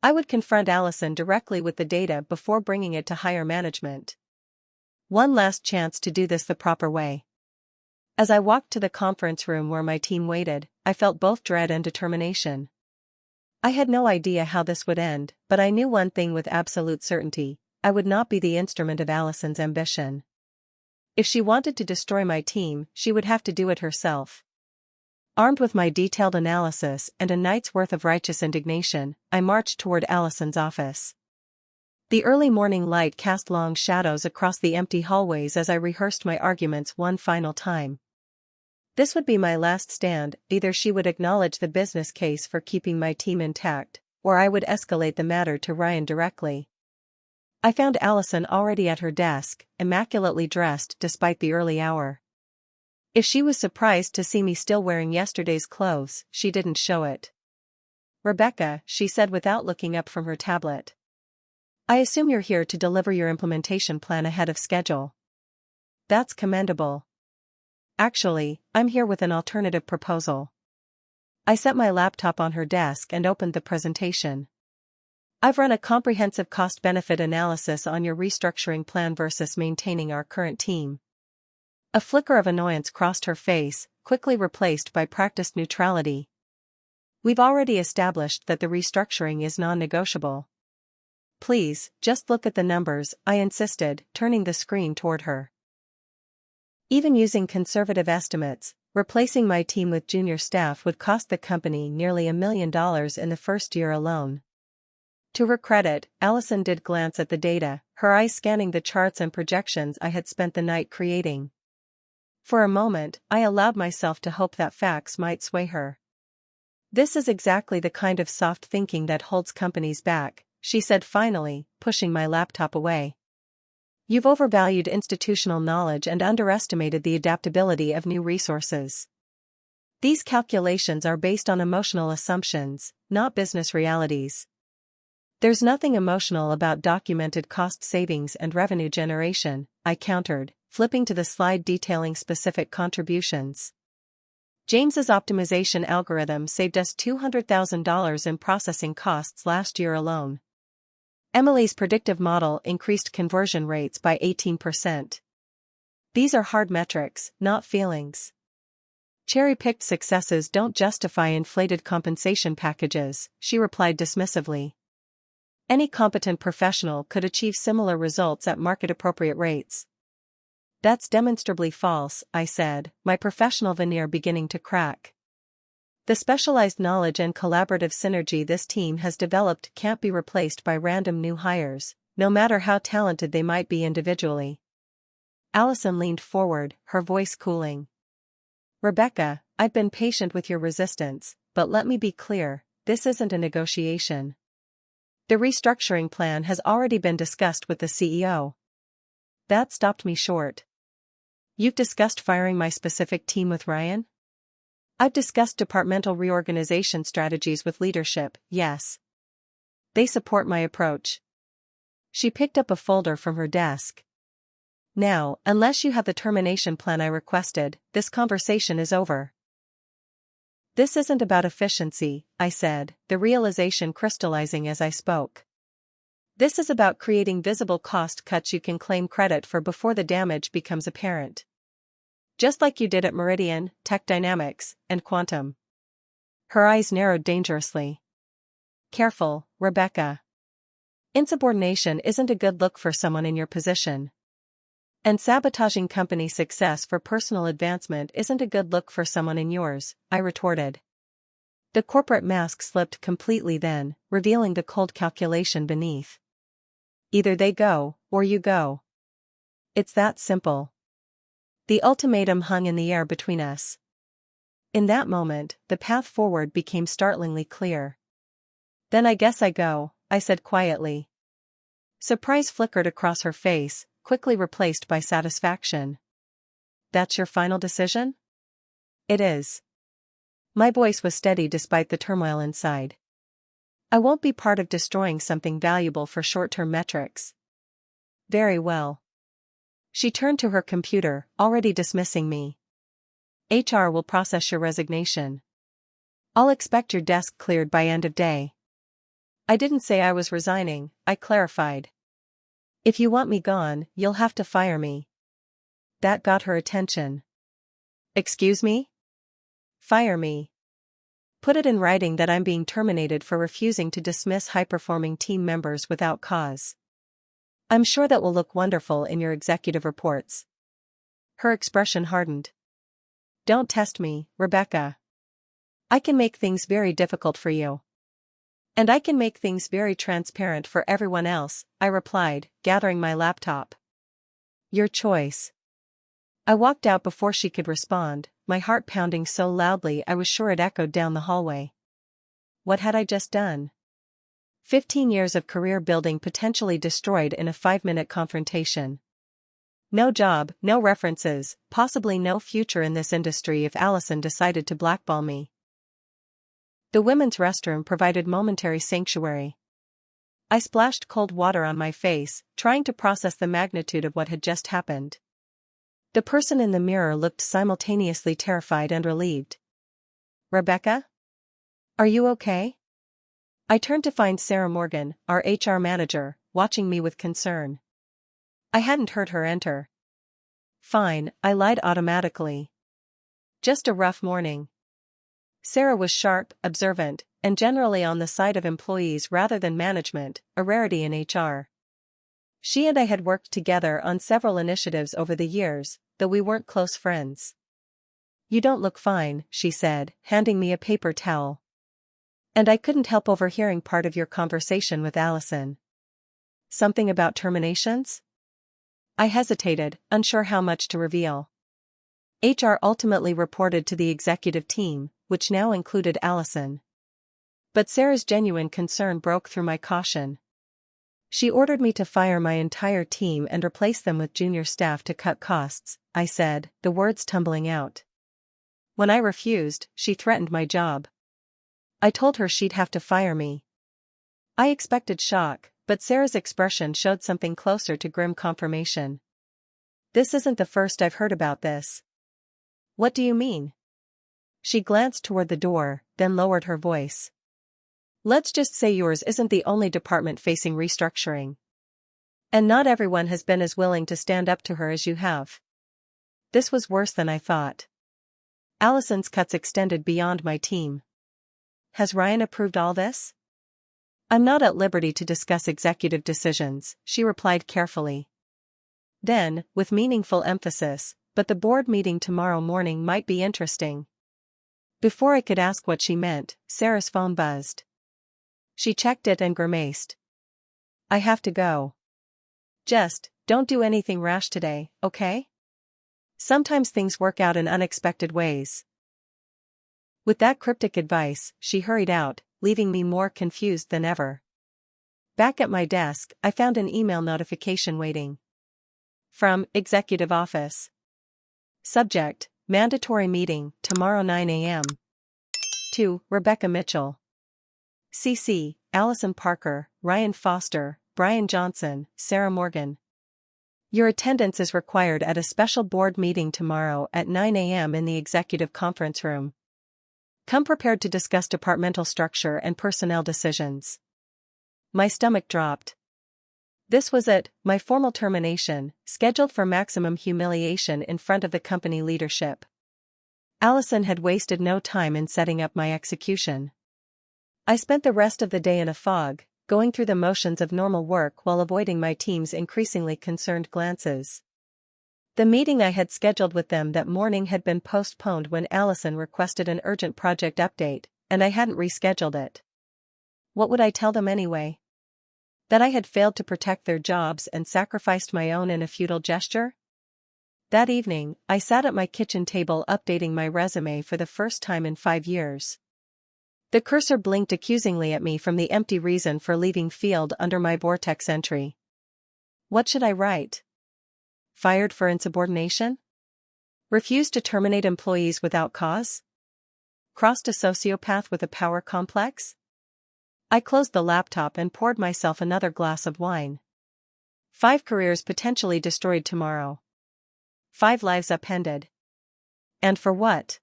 I would confront Allison directly with the data before bringing it to higher management. One last chance to do this the proper way. As I walked to the conference room where my team waited, I felt both dread and determination. I had no idea how this would end, but I knew one thing with absolute certainty: I would not be the instrument of Allison's ambition. If she wanted to destroy my team, she would have to do it herself. Armed with my detailed analysis and a night's worth of righteous indignation, I marched toward Allison's office. The early morning light cast long shadows across the empty hallways as I rehearsed my arguments one final time. This would be my last stand: either she would acknowledge the business case for keeping my team intact, or I would escalate the matter to Ryan directly. I found Allison already at her desk, immaculately dressed despite the early hour. If she was surprised to see me still wearing yesterday's clothes, she didn't show it. "Rebecca," she said without looking up from her tablet. "I assume you're here to deliver your implementation plan ahead of schedule." "That's commendable." "Actually, I'm here with an alternative proposal." I set my laptop on her desk and opened the presentation. "I've run a comprehensive cost-benefit analysis on your restructuring plan versus maintaining our current team." A flicker of annoyance crossed her face, quickly replaced by practiced neutrality. "We've already established that the restructuring is non-negotiable." "Please, just look at the numbers," I insisted, turning the screen toward her. Even using conservative estimates, replacing my team with junior staff would cost the company nearly $1 million in the first year alone. To her credit, Allison did glance at the data, her eyes scanning the charts and projections I had spent the night creating. For a moment, I allowed myself to hope that facts might sway her. "This is exactly the kind of soft thinking that holds companies back," she said finally, pushing my laptop away. "You've overvalued institutional knowledge and underestimated the adaptability of new resources. These calculations are based on emotional assumptions, not business realities." "There's nothing emotional about documented cost savings and revenue generation," I countered, flipping to the slide detailing specific contributions. "James's optimization algorithm saved us $200,000 in processing costs last year alone. Emily's predictive model increased conversion rates by 18%. These are hard metrics, not feelings. Cherry-picked successes don't justify inflated compensation packages," she replied dismissively. "Any competent professional could achieve similar results at market-appropriate rates." "That's demonstrably false," I said, my professional veneer beginning to crack. "The specialized knowledge and collaborative synergy this team has developed can't be replaced by random new hires, no matter how talented they might be individually." Allison leaned forward, her voice cooling. "Rebecca, I've been patient with your resistance, but let me be clear, this isn't a negotiation. The restructuring plan has already been discussed with the CEO. That stopped me short. You've discussed firing my specific team with Ryan? I've discussed departmental reorganization strategies with leadership, yes. They support my approach. She picked up a folder from her desk. Now, unless you have the termination plan I requested, this conversation is over. This isn't about efficiency, I said, the realization crystallizing as I spoke. This is about creating visible cost cuts you can claim credit for before the damage becomes apparent. Just like you did at Meridian, Tech Dynamics, and Quantum. Her eyes narrowed dangerously. Careful, Rebecca. Insubordination isn't a good look for someone in your position. And sabotaging company success for personal advancement isn't a good look for someone in yours, I retorted. The corporate mask slipped completely then, revealing the cold calculation beneath. Either they go, or you go. It's that simple. The ultimatum hung in the air between us. In that moment, the path forward became startlingly clear. Then I guess I go, I said quietly. Surprise flickered across her face, quickly replaced by satisfaction. That's your final decision? It is. My voice was steady despite the turmoil inside. I won't be part of destroying something valuable for short-term metrics. Very well. She turned to her computer, already dismissing me. HR will process your resignation. I'll expect your desk cleared by end of day. I didn't say I was resigning, I clarified. If you want me gone, you'll have to fire me. That got her attention. Excuse me? Fire me. Put it in writing that I'm being terminated for refusing to dismiss high-performing team members without cause. I'm sure that will look wonderful in your executive reports. Her expression hardened. Don't test me, Rebecca. I can make things very difficult for you. And I can make things very transparent for everyone else, I replied, gathering my laptop. Your choice. I walked out before she could respond, my heart pounding so loudly I was sure it echoed down the hallway. What had I just done? 15 years of career building potentially destroyed in a 5-minute confrontation. No job, no references, possibly no future in this industry if Allison decided to blackball me. The women's restroom provided momentary sanctuary. I splashed cold water on my face, trying to process the magnitude of what had just happened. The person in the mirror looked simultaneously terrified and relieved. Rebecca? Are you okay? I turned to find Sarah Morgan, our HR manager, watching me with concern. I hadn't heard her enter. Fine, I lied automatically. Just a rough morning. Sarah was sharp, observant, and generally on the side of employees rather than management, a rarity in HR. She and I had worked together on several initiatives over the years, though we weren't close friends. You don't look fine, she said, handing me a paper towel. And I couldn't help overhearing part of your conversation with Allison. Something about terminations? I hesitated, unsure how much to reveal. HR ultimately reported to the executive team, which now included Allison. But Sarah's genuine concern broke through my caution. She ordered me to fire my entire team and replace them with junior staff to cut costs, I said, the words tumbling out. When I refused, she threatened my job. I told her she'd have to fire me. I expected shock, but Sarah's expression showed something closer to grim confirmation. This isn't the first I've heard about this. What do you mean? She glanced toward the door, then lowered her voice. Let's just say yours isn't the only department facing restructuring. And not everyone has been as willing to stand up to her as you have. This was worse than I thought. Allison's cuts extended beyond my team. Has Ryan approved all this? I'm not at liberty to discuss executive decisions, she replied carefully. Then, with meaningful emphasis, but the board meeting tomorrow morning might be interesting. Before I could ask what she meant, Sarah's phone buzzed. She checked it and grimaced. I have to go. Just, don't do anything rash today, okay? Sometimes things work out in unexpected ways. With that cryptic advice, she hurried out, leaving me more confused than ever. Back at my desk, I found an email notification waiting. From Executive Office. Subject: Mandatory meeting, tomorrow 9 a.m. To Rebecca Mitchell. CC, Allison Parker, Ryan Foster, Brian Johnson, Sarah Morgan. Your attendance is required at a special board meeting tomorrow at 9 a.m. in the executive conference room. Come prepared to discuss departmental structure and personnel decisions. My stomach dropped. This was it, my formal termination, scheduled for maximum humiliation in front of the company leadership. Allison had wasted no time in setting up my execution. I spent the rest of the day in a fog, going through the motions of normal work while avoiding my team's increasingly concerned glances. The meeting I had scheduled with them that morning had been postponed when Allison requested an urgent project update, and I hadn't rescheduled it. What would I tell them anyway? That I had failed to protect their jobs and sacrificed my own in a futile gesture? That evening, I sat at my kitchen table updating my resume for the first time in 5 years. The cursor blinked accusingly at me from the empty reason for leaving field under my Vortex entry. What should I write? Fired for insubordination? Refused to terminate employees without cause? Crossed a sociopath with a power complex? I closed the laptop and poured myself another glass of wine. 5 careers potentially destroyed tomorrow. 5 lives upended. And for what?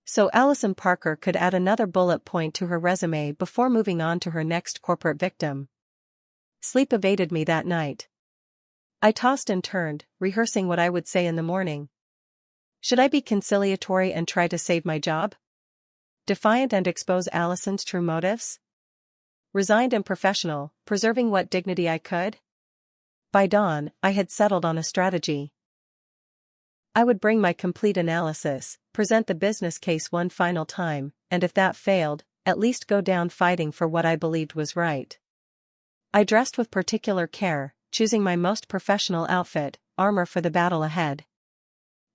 So Allison Parker could add another bullet point to her resume before moving on to her next corporate victim. Sleep evaded me that night. I tossed and turned, rehearsing what I would say in the morning. Should I be conciliatory and try to save my job? Defiant and expose Allison's true motives? Resigned and professional, preserving what dignity I could? By dawn, I had settled on a strategy. I would bring my complete analysis, present the business case one final time, and if that failed, at least go down fighting for what I believed was right. I dressed with particular care, choosing my most professional outfit, armor for the battle ahead.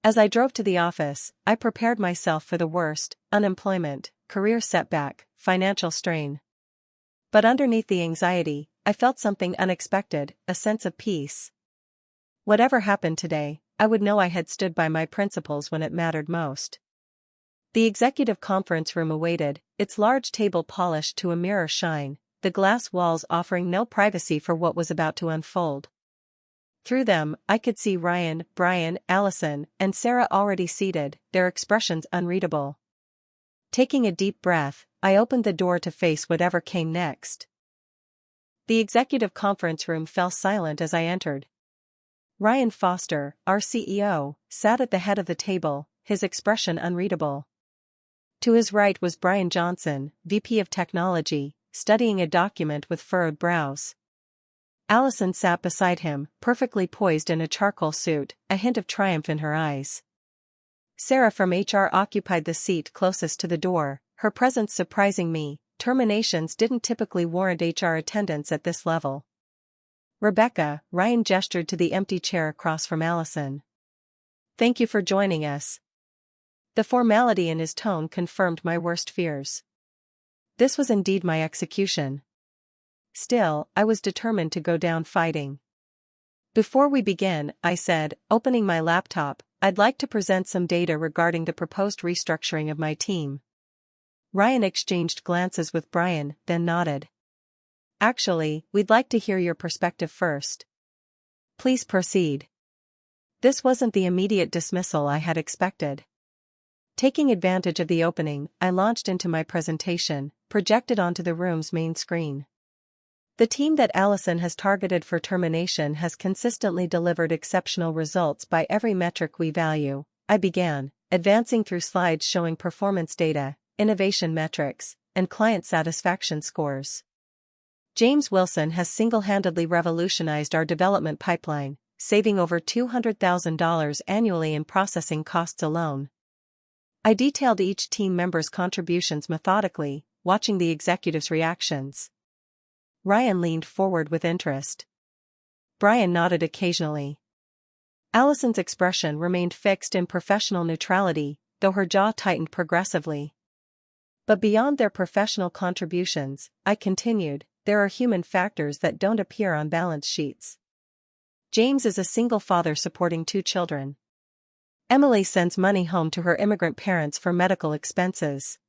As I drove to the office, I prepared myself for the worst: unemployment, career setback, financial strain. But underneath the anxiety, I felt something unexpected, a sense of peace. Whatever happened today, I would know I had stood by my principles when it mattered most. The executive conference room awaited, its large table polished to a mirror shine, the glass walls offering no privacy for what was about to unfold. Through them, I could see Ryan, Brian, Allison, and Sarah already seated, their expressions unreadable. Taking a deep breath, I opened the door to face whatever came next. The executive conference room fell silent as I entered. Ryan Foster, our CEO, sat at the head of the table, his expression unreadable. To his right was Brian Johnson, VP of Technology, studying a document with furrowed brows. Allison sat beside him, perfectly poised in a charcoal suit, a hint of triumph in her eyes. Sarah from HR occupied the seat closest to the door, her presence surprising me. Terminations didn't typically warrant HR attendance at this level. Rebecca, Ryan gestured to the empty chair across from Allison. Thank you for joining us. The formality in his tone confirmed my worst fears. This was indeed my execution. Still, I was determined to go down fighting. Before we begin, I said, opening my laptop, I'd like to present some data regarding the proposed restructuring of my team. Ryan exchanged glances with Brian, then nodded. Actually, we'd like to hear your perspective first. Please proceed. This wasn't the immediate dismissal I had expected. Taking advantage of the opening, I launched into my presentation, projected onto the room's main screen. The team that Allison has targeted for termination has consistently delivered exceptional results by every metric we value, I began, advancing through slides showing performance data, innovation metrics, and client satisfaction scores. James Wilson has single-handedly revolutionized our development pipeline, saving over $200,000 annually in processing costs alone. I detailed each team member's contributions methodically, watching the executives' reactions. Ryan leaned forward with interest. Brian nodded occasionally. Allison's expression remained fixed in professional neutrality, though her jaw tightened progressively. But beyond their professional contributions, I continued, there are human factors that don't appear on balance sheets. James is a single father supporting 2 children. Emily sends money home to her immigrant parents for medical expenses.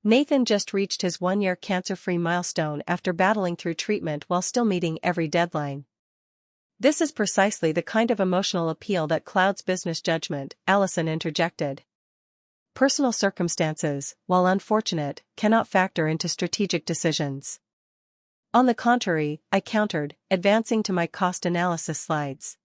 Nathan just reached his 1-year cancer-free milestone after battling through treatment while still meeting every deadline. This is precisely the kind of emotional appeal that clouds business judgment, Allison interjected. Personal circumstances, while unfortunate, cannot factor into strategic decisions. On the contrary, I countered, advancing to my cost analysis slides.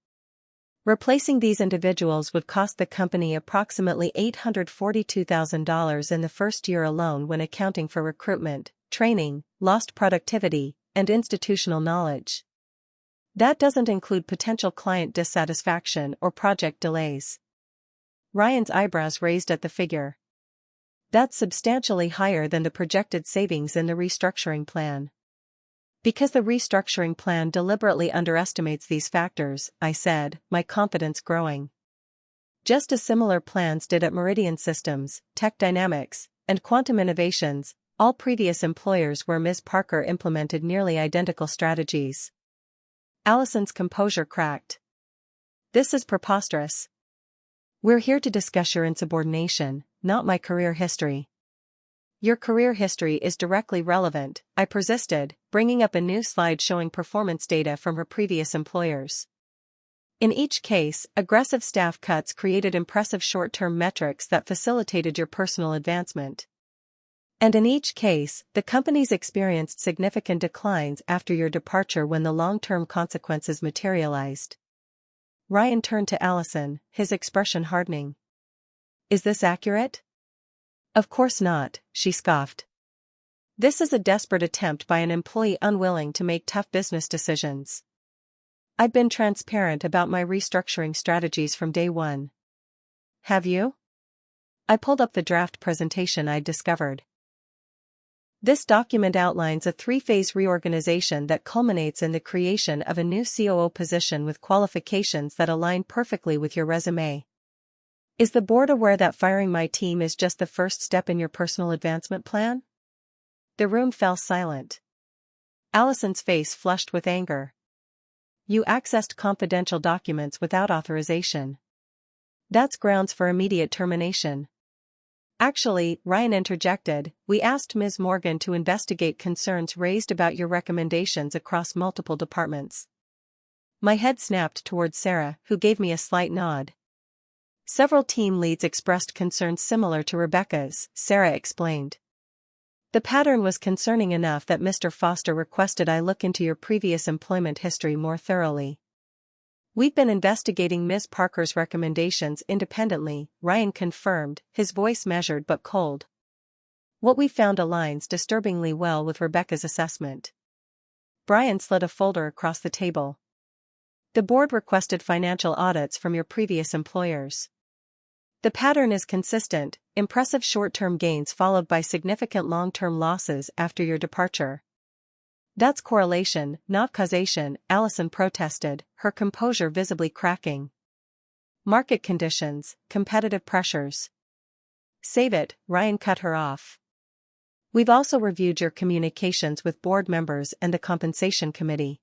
Replacing these individuals would cost the company approximately $842,000 in the first year alone when accounting for recruitment, training, lost productivity, and institutional knowledge. That doesn't include potential client dissatisfaction or project delays. Ryan's eyebrows raised at the figure. That's substantially higher than the projected savings in the restructuring plan. Because the restructuring plan deliberately underestimates these factors, I said, my confidence growing. Just as similar plans did at Meridian Systems, Tech Dynamics, and Quantum Innovations, all previous employers where Ms. Parker implemented nearly identical strategies. Allison's composure cracked. This is preposterous. We're here to discuss your insubordination, not my career history. Your career history is directly relevant, I persisted, bringing up a new slide showing performance data from her previous employers. In each case, aggressive staff cuts created impressive short-term metrics that facilitated your personal advancement. And in each case, the companies experienced significant declines after your departure when the long-term consequences materialized. Ryan turned to Allison, his expression hardening. Is this accurate? Of course not, she scoffed. This is a desperate attempt by an employee unwilling to make tough business decisions. I've been transparent about my restructuring strategies from day one. Have you? I pulled up the draft presentation I'd discovered. This document outlines a 3-phase reorganization that culminates in the creation of a new COO position with qualifications that align perfectly with your resume. Is the board aware that firing my team is just the first step in your personal advancement plan? The room fell silent. Allison's face flushed with anger. You accessed confidential documents without authorization. That's grounds for immediate termination. Actually, Ryan interjected, we asked Ms. Morgan to investigate concerns raised about your recommendations across multiple departments. My head snapped towards Sarah, who gave me a slight nod. Several team leads expressed concerns similar to Rebecca's, Sarah explained. The pattern was concerning enough that Mr. Foster requested I look into your previous employment history more thoroughly. We've been investigating Ms. Parker's recommendations independently, Ryan confirmed, his voice measured but cold. What we found aligns disturbingly well with Rebecca's assessment. Brian slid a folder across the table. The board requested financial audits from your previous employers. The pattern is consistent, impressive short-term gains followed by significant long-term losses after your departure. That's correlation, not causation, Allison protested, her composure visibly cracking. Market conditions, competitive pressures. Save it, Ryan cut her off. We've also reviewed your communications with board members and the compensation committee.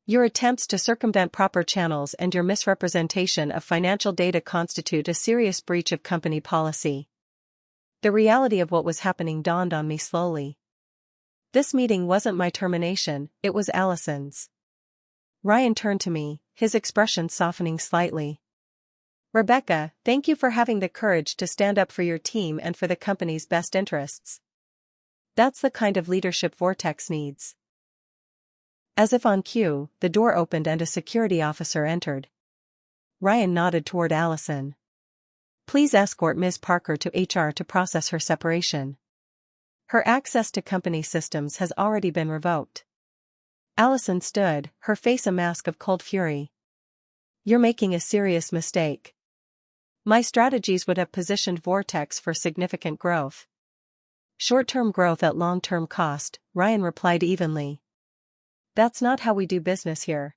Your attempts to circumvent proper channels and your misrepresentation of financial data constitute a serious breach of company policy. The reality of what was happening dawned on me slowly. This meeting wasn't my termination, it was Allison's. Ryan turned to me, his expression softening slightly. Rebecca, thank you for having the courage to stand up for your team and for the company's best interests. That's the kind of leadership Vortex needs. As if on cue, the door opened and a security officer entered. Ryan nodded toward Allison. Please escort Ms. Parker to HR to process her separation. Her access to company systems has already been revoked. Allison stood, her face a mask of cold fury. You're making a serious mistake. My strategies would have positioned Vortex for significant growth. Short-term growth at long-term cost, Ryan replied evenly. That's not how we do business here.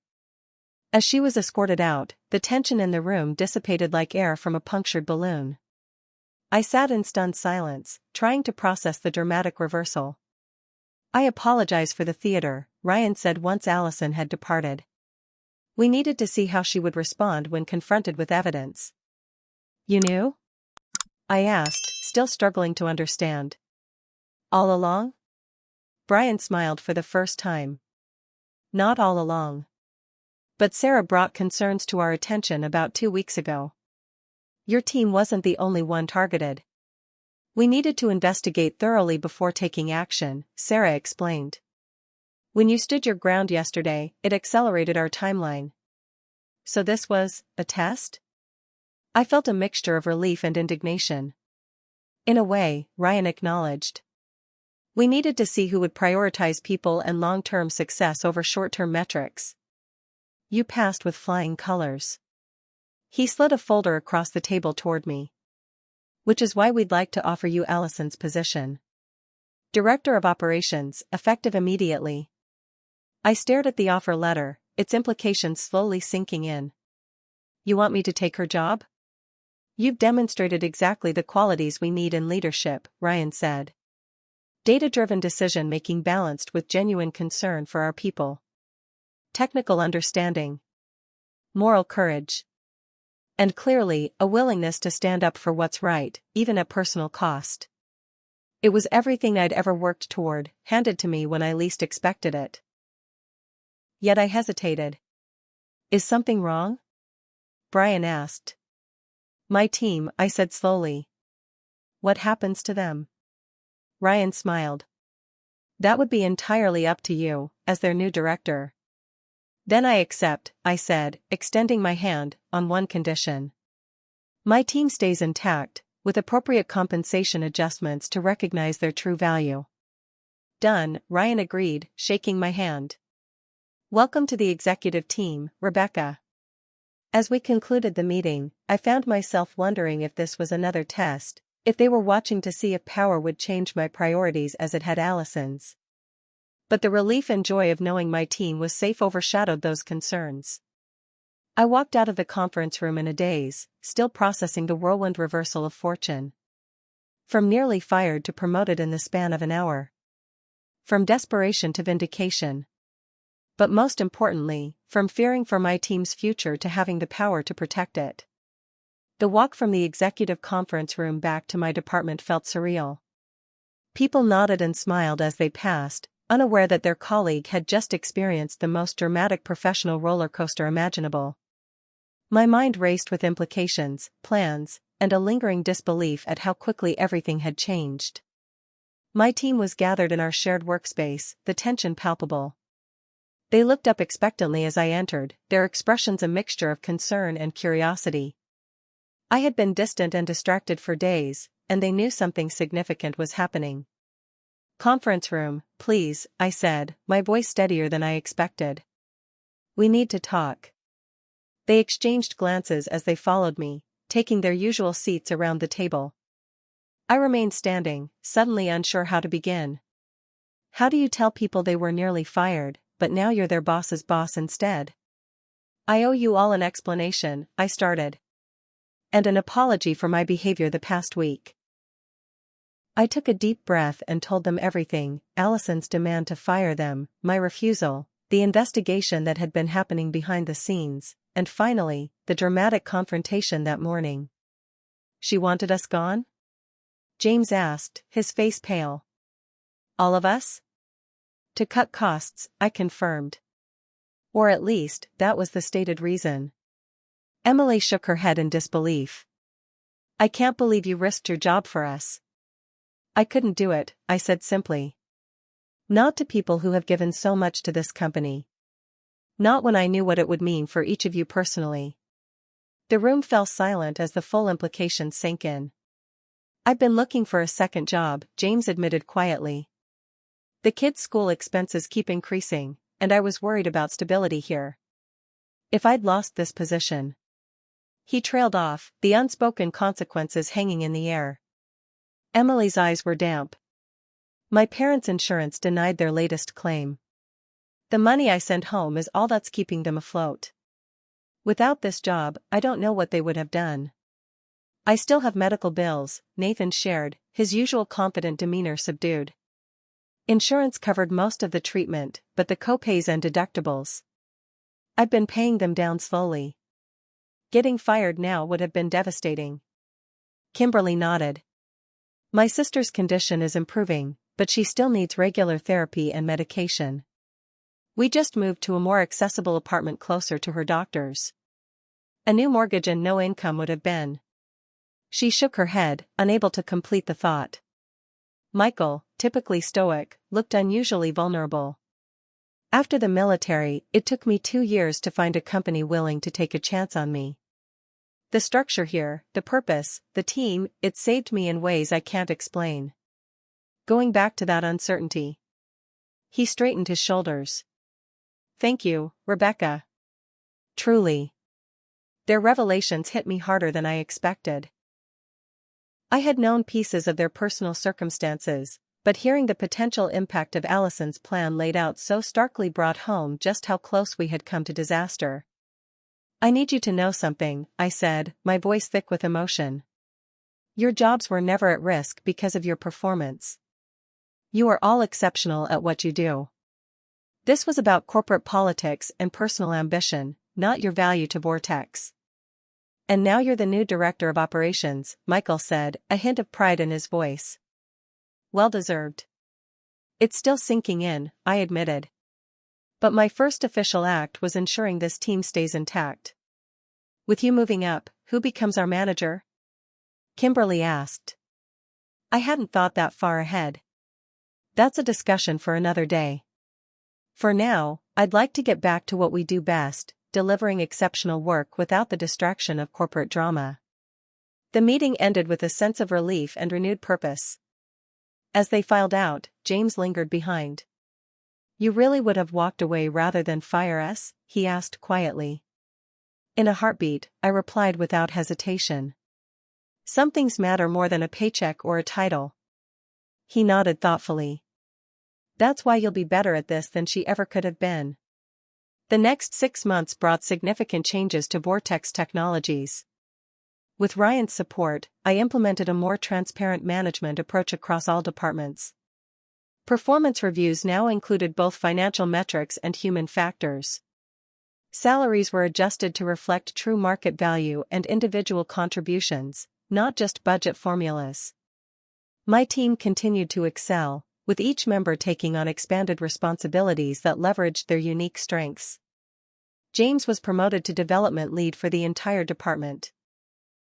As she was escorted out, the tension in the room dissipated like air from a punctured balloon. I sat in stunned silence, trying to process the dramatic reversal. I apologize for the theater, Ryan said once Allison had departed. We needed to see how she would respond when confronted with evidence. You knew? I asked, still struggling to understand. All along? Brian smiled for the first time. Not all along. But Sarah brought concerns to our attention about 2 weeks ago. Your team wasn't the only one targeted. We needed to investigate thoroughly before taking action, Sarah explained. When you stood your ground yesterday, it accelerated our timeline. So this was a test? I felt a mixture of relief and indignation. In a way, Ryan acknowledged. We needed to see who would prioritize people and long-term success over short-term metrics. You passed with flying colors. He slid a folder across the table toward me. Which is why we'd like to offer you Allison's position. Director of Operations, effective immediately. I stared at the offer letter, its implications slowly sinking in. You want me to take her job? You've demonstrated exactly the qualities we need in leadership, Ryan said. Data-driven decision-making balanced with genuine concern for our people. Technical understanding. Moral courage. And clearly, a willingness to stand up for what's right, even at personal cost. It was everything I'd ever worked toward, handed to me when I least expected it. Yet I hesitated. Is something wrong? Brian asked. My team, I said slowly. What happens to them? Ryan smiled. That would be entirely up to you, as their new director. Then I accept, I said, extending my hand, on one condition. My team stays intact, with appropriate compensation adjustments to recognize their true value. Done, Ryan agreed, shaking my hand. Welcome to the executive team, Rebecca. As we concluded the meeting, I found myself wondering if this was another test, if they were watching to see if power would change my priorities as it had Allison's. But the relief and joy of knowing my team was safe overshadowed those concerns. I walked out of the conference room in a daze, still processing the whirlwind reversal of fortune. From nearly fired to promoted in the span of an hour. From desperation to vindication. But most importantly, from fearing for my team's future to having the power to protect it. The walk from the executive conference room back to my department felt surreal. People nodded and smiled as they passed, unaware that their colleague had just experienced the most dramatic professional roller coaster imaginable. My mind raced with implications, plans, and a lingering disbelief at how quickly everything had changed. My team was gathered in our shared workspace, the tension palpable. They looked up expectantly as I entered, their expressions a mixture of concern and curiosity. I had been distant and distracted for days, and they knew something significant was happening. Conference room, please, I said, my voice steadier than I expected. We need to talk. They exchanged glances as they followed me, taking their usual seats around the table. I remained standing, suddenly unsure how to begin. How do you tell people they were nearly fired, but now you're their boss's boss instead? I owe you all an explanation, I started. And an apology for my behavior the past week. I took a deep breath and told them everything, Allison's demand to fire them, my refusal, the investigation that had been happening behind the scenes, and finally, the dramatic confrontation that morning. She wanted us gone? James asked, his face pale. All of us? To cut costs, I confirmed. Or at least, that was the stated reason. Emily shook her head in disbelief. I can't believe you risked your job for us. I couldn't do it, I said simply. Not to people who have given so much to this company. Not when I knew what it would mean for each of you personally. The room fell silent as the full implications sank in. I've been looking for a second job, James admitted quietly. The kids' school expenses keep increasing, and I was worried about stability here. If I'd lost this position. He trailed off, the unspoken consequences hanging in the air. Emily's eyes were damp. My parents' insurance denied their latest claim. The money I send home is all that's keeping them afloat. Without this job, I don't know what they would have done. I still have medical bills, Nathan shared, his usual confident demeanor subdued. Insurance covered most of the treatment, but the copays and deductibles. I've been paying them down slowly. Getting fired now would have been devastating. Kimberly nodded. My sister's condition is improving, but she still needs regular therapy and medication. We just moved to a more accessible apartment closer to her doctors. A new mortgage and no income would have been. She shook her head, unable to complete the thought. Michael, typically stoic, looked unusually vulnerable. After the military, it took me 2 years to find a company willing to take a chance on me. The structure here, the purpose, the team, it saved me in ways I can't explain. Going back to that uncertainty. He straightened his shoulders. Thank you, Rebecca. Truly. Their revelations hit me harder than I expected. I had known pieces of their personal circumstances, but hearing the potential impact of Allison's plan laid out so starkly brought home just how close we had come to disaster. I need you to know something, I said, my voice thick with emotion. Your jobs were never at risk because of your performance. You are all exceptional at what you do. This was about corporate politics and personal ambition, not your value to Vortex. And now you're the new director of operations, Michael said, a hint of pride in his voice. Well deserved. It's still sinking in, I admitted. But my first official act was ensuring this team stays intact. With you moving up, who becomes our manager? Kimberly asked. I hadn't thought that far ahead. That's a discussion for another day. For now, I'd like to get back to what we do best, delivering exceptional work without the distraction of corporate drama. The meeting ended with a sense of relief and renewed purpose. As they filed out, James lingered behind. You really would have walked away rather than fire us? He asked quietly. In a heartbeat, I replied without hesitation. Some things matter more than a paycheck or a title. He nodded thoughtfully. That's why you'll be better at this than she ever could have been. The next 6 months brought significant changes to Vortex Technologies. With Ryan's support, I implemented a more transparent management approach across all departments. Performance reviews now included both financial metrics and human factors. Salaries were adjusted to reflect true market value and individual contributions, not just budget formulas. My team continued to excel, with each member taking on expanded responsibilities that leveraged their unique strengths. James was promoted to development lead for the entire department.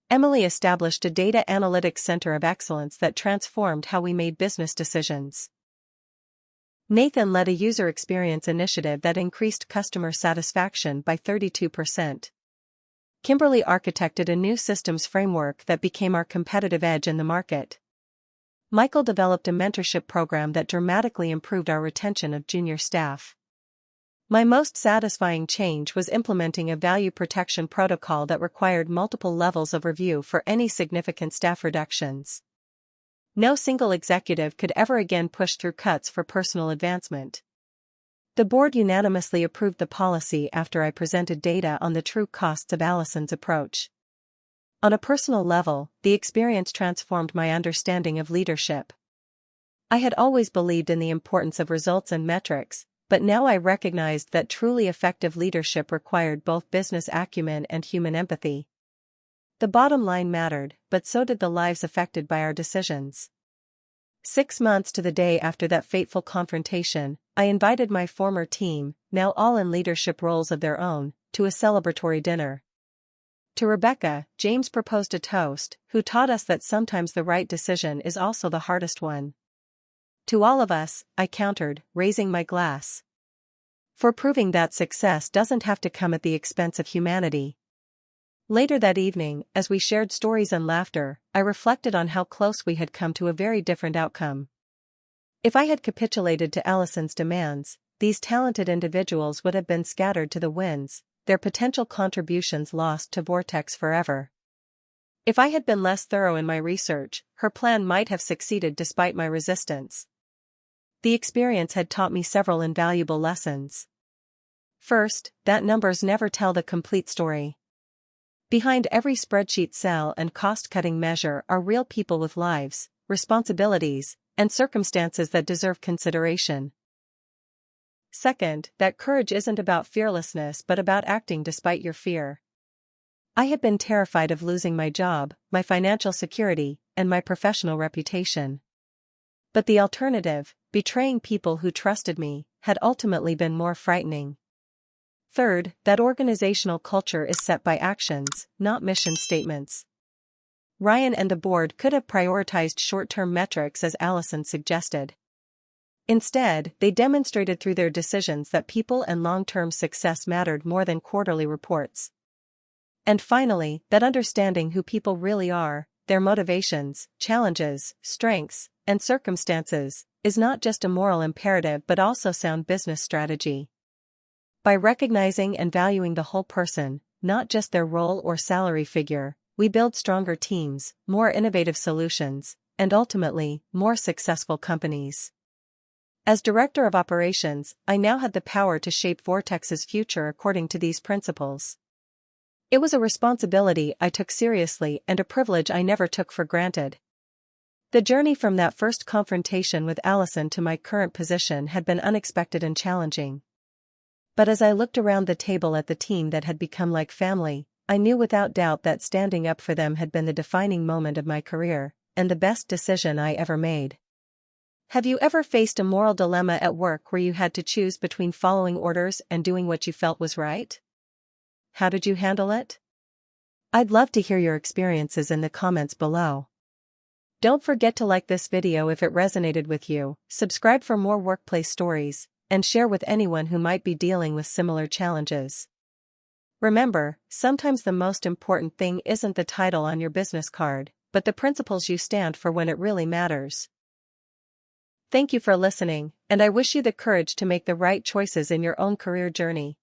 Emily established a data analytics center of excellence that transformed how we made business decisions. Nathan led a user experience initiative that increased customer satisfaction by 32%. Kimberly architected a new systems framework that became our competitive edge in the market. Michael developed a mentorship program that dramatically improved our retention of junior staff. My most satisfying change was implementing a value protection protocol that required multiple levels of review for any significant staff reductions. No single executive could ever again push through cuts for personal advancement. The board unanimously approved the policy after I presented data on the true costs of Allison's approach. On a personal level, the experience transformed my understanding of leadership. I had always believed in the importance of results and metrics, but now I recognized that truly effective leadership required both business acumen and human empathy. The bottom line mattered, but so did the lives affected by our decisions. 6 months to the day after that fateful confrontation, I invited my former team, now all in leadership roles of their own, to a celebratory dinner. To Rebecca, James proposed a toast, who taught us that sometimes the right decision is also the hardest one. To all of us, I countered, raising my glass. For proving that success doesn't have to come at the expense of humanity. Later that evening, as we shared stories and laughter, I reflected on how close we had come to a very different outcome. If I had capitulated to Allison's demands, these talented individuals would have been scattered to the winds, their potential contributions lost to Vortex forever. If I had been less thorough in my research, her plan might have succeeded despite my resistance. The experience had taught me several invaluable lessons. First, that numbers never tell the complete story. Behind every spreadsheet cell and cost-cutting measure are real people with lives, responsibilities, and circumstances that deserve consideration. Second, that courage isn't about fearlessness but about acting despite your fear. I had been terrified of losing my job, my financial security, and my professional reputation. But the alternative, betraying people who trusted me, had ultimately been more frightening. Third, that organizational culture is set by actions, not mission statements. Ryan and the board could have prioritized short-term metrics as Allison suggested. Instead, they demonstrated through their decisions that people and long-term success mattered more than quarterly reports. And finally, that understanding who people really are, their motivations, challenges, strengths, and circumstances, is not just a moral imperative but also sound business strategy. By recognizing and valuing the whole person, not just their role or salary figure, we build stronger teams, more innovative solutions, and ultimately, more successful companies. As Director of Operations, I now had the power to shape Vortex's future according to these principles. It was a responsibility I took seriously and a privilege I never took for granted. The journey from that first confrontation with Allison to my current position had been unexpected and challenging. But as I looked around the table at the team that had become like family, I knew without doubt that standing up for them had been the defining moment of my career, and the best decision I ever made. Have you ever faced a moral dilemma at work where you had to choose between following orders and doing what you felt was right? How did you handle it? I'd love to hear your experiences in the comments below. Don't forget to like this video if it resonated with you, subscribe for more workplace stories, and share with anyone who might be dealing with similar challenges. Remember, sometimes the most important thing isn't the title on your business card, but the principles you stand for when it really matters. Thank you for listening, and I wish you the courage to make the right choices in your own career journey.